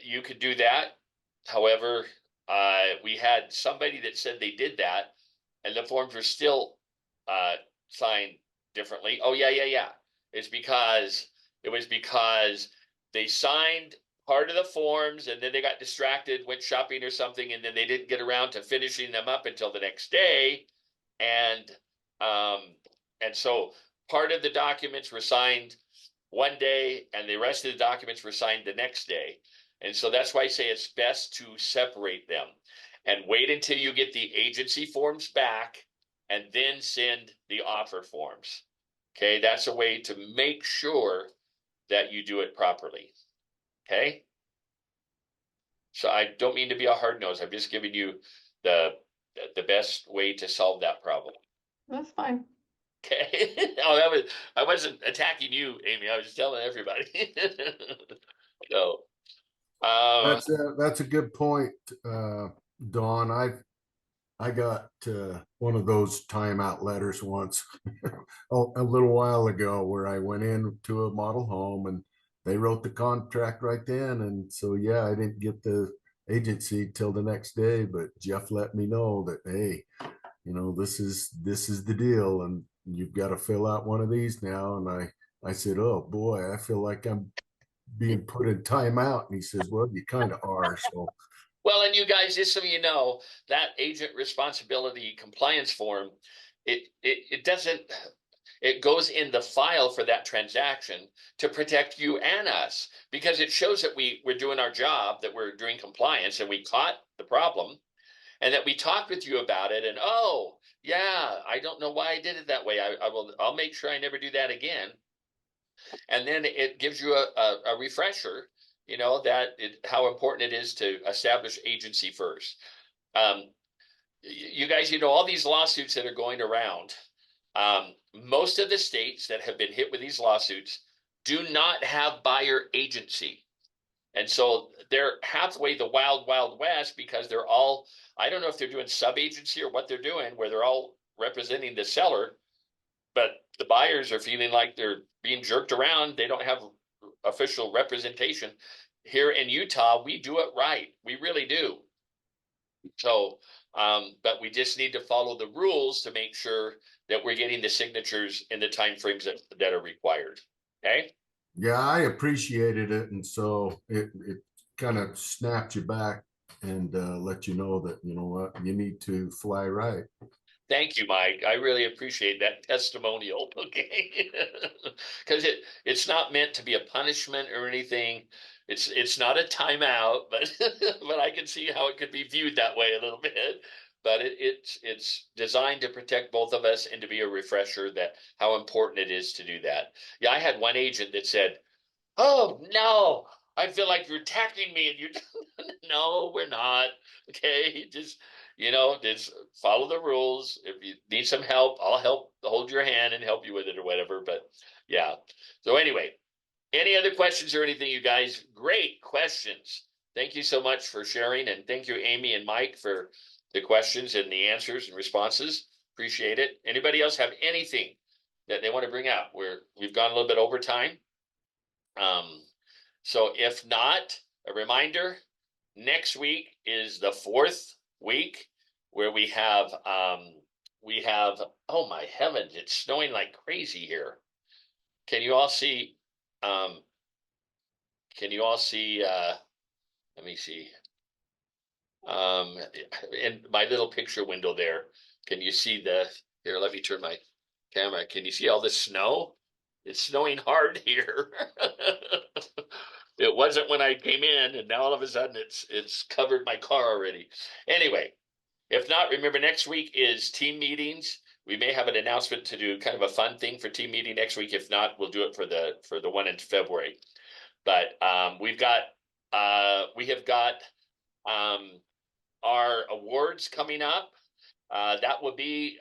You could do that. However, we had somebody that said they did that, and the forms were still signed differently. Oh yeah. It was because they signed part of the forms and then they got distracted, went shopping or something, and then they didn't get around to finishing them up until the next day. And so part of the documents were signed one day and the rest of the documents were signed the next day. And so that's why I say it's best to separate them and wait until you get the agency forms back and then send the offer forms. Okay, that's a way to make sure that you do it properly. Okay. So I don't mean to be a hard nose. I'm just giving you the best way to solve that problem. That's fine. Okay. I wasn't attacking you, Amy. I was just telling everybody. So That's a good point, Dawn. I got one of those timeout letters once a little while ago where I went into a model home and they wrote the contract right then. And so, yeah, I didn't get the agency till the next day, but Jeff let me know that, hey, this is the deal and you've got to fill out one of these now. And I said, oh boy, I feel like I'm being put in timeout. And he says, well, you kind of are. So well, and you guys, just so you know, that agent responsibility compliance form, it doesn't, it goes in the file for that transaction to protect you and us, because it shows that we're doing our job, that we're doing compliance and we caught the problem and that we talked with you about it. And oh yeah, I don't know why I did it that way. I'll make sure I never do that again. And then it gives you a refresher, how important it is to establish agency first. You guys, all these lawsuits that are going around, most of the states that have been hit with these lawsuits do not have buyer agency. And so they're halfway the wild, wild west, because they're all, I don't know if they're doing sub-agency or what they're doing, where they're all representing the seller, but the buyers are feeling like they're being jerked around. They don't have official representation. Here in Utah, we do it right. We really do. So, but we just need to follow the rules to make sure that we're getting the signatures in the timeframes that are required. Okay. yeah, I appreciated it. And so it kind of snapped you back and let you know that, you know what, you need to fly right. Thank you, Mike. I really appreciate that testimonial. Okay. Because it's not meant to be a punishment or anything. It's not a timeout, but but I can see how it could be viewed that way a little bit. But it's designed to protect both of us and to be a refresher that how important it is to do that. Yeah, I had one agent that said, "Oh no, I feel like you're attacking me," and you're no, we're not. Okay, just follow the rules. If you need some help, I'll help hold your hand and help you with it or whatever. But yeah. So anyway, any other questions or anything, you guys? Great questions. Thank you so much for sharing, and thank you, Amy and Mike, for the questions and the answers and responses. Appreciate it. Anybody else have anything that they want to bring up? We've gone a little bit over time. So if not, a reminder, next week is the 4th week where we have, oh my heavens, it's snowing like crazy here. Can you all see, let me see. In my little picture window there, can you see here, let me turn my camera. Can you see all the snow? It's snowing hard here. It wasn't when I came in, and now all of a sudden it's covered my car already. Anyway, if not, remember next week is team meetings. We may have an announcement to do kind of a fun thing for team meeting next week. If not, we'll do it for the one in February. But we have got our awards coming up. That will be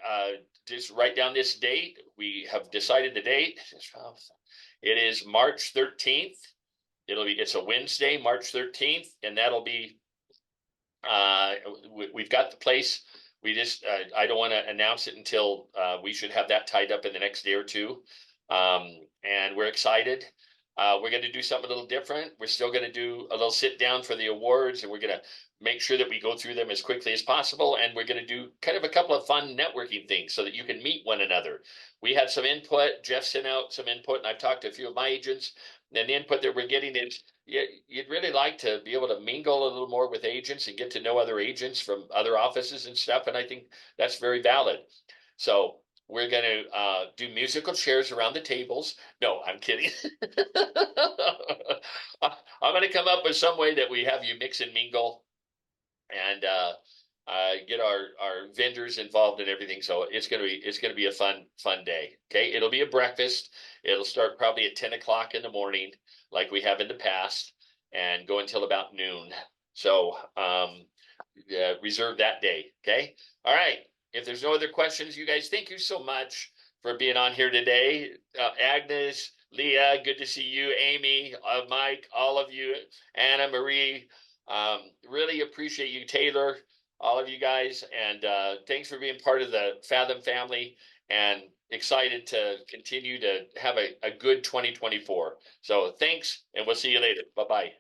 just write down this date. We have decided the date. It is March 13th. It's a Wednesday, March 13th, and that'll be we've got the place. We just I don't want to announce it until we should have that tied up in the next day or two. And we're excited. We're going to do something a little different. We're still going to do a little sit down for the awards, and we're going to make sure that we go through them as quickly as possible. And we're going to do kind of a couple of fun networking things so that you can meet one another. We had some input. Jeff sent out some input, and I've talked to a few of my agents. And the input that we're getting is you'd really like to be able to mingle a little more with agents and get to know other agents from other offices and stuff. And I think that's very valid. So we're going to do musical chairs around the tables. No, I'm kidding. I'm going to come up with some way that we have you mix and mingle and get our vendors involved in everything. So it's gonna be a fun day. Okay, it'll be a breakfast. It'll start probably at 10 o'clock in the morning, like we have in the past, and go until about noon. So reserve that day. Okay. All right. If there's no other questions, you guys, thank you so much for being on here today. Agnes, Leah, good to see you. Amy, Mike, all of you, Anna Marie. Really appreciate you, Taylor, all of you guys, and thanks for being part of the Fathom family, and excited to continue to have a good 2024. So thanks, and we'll see you later. Bye-bye.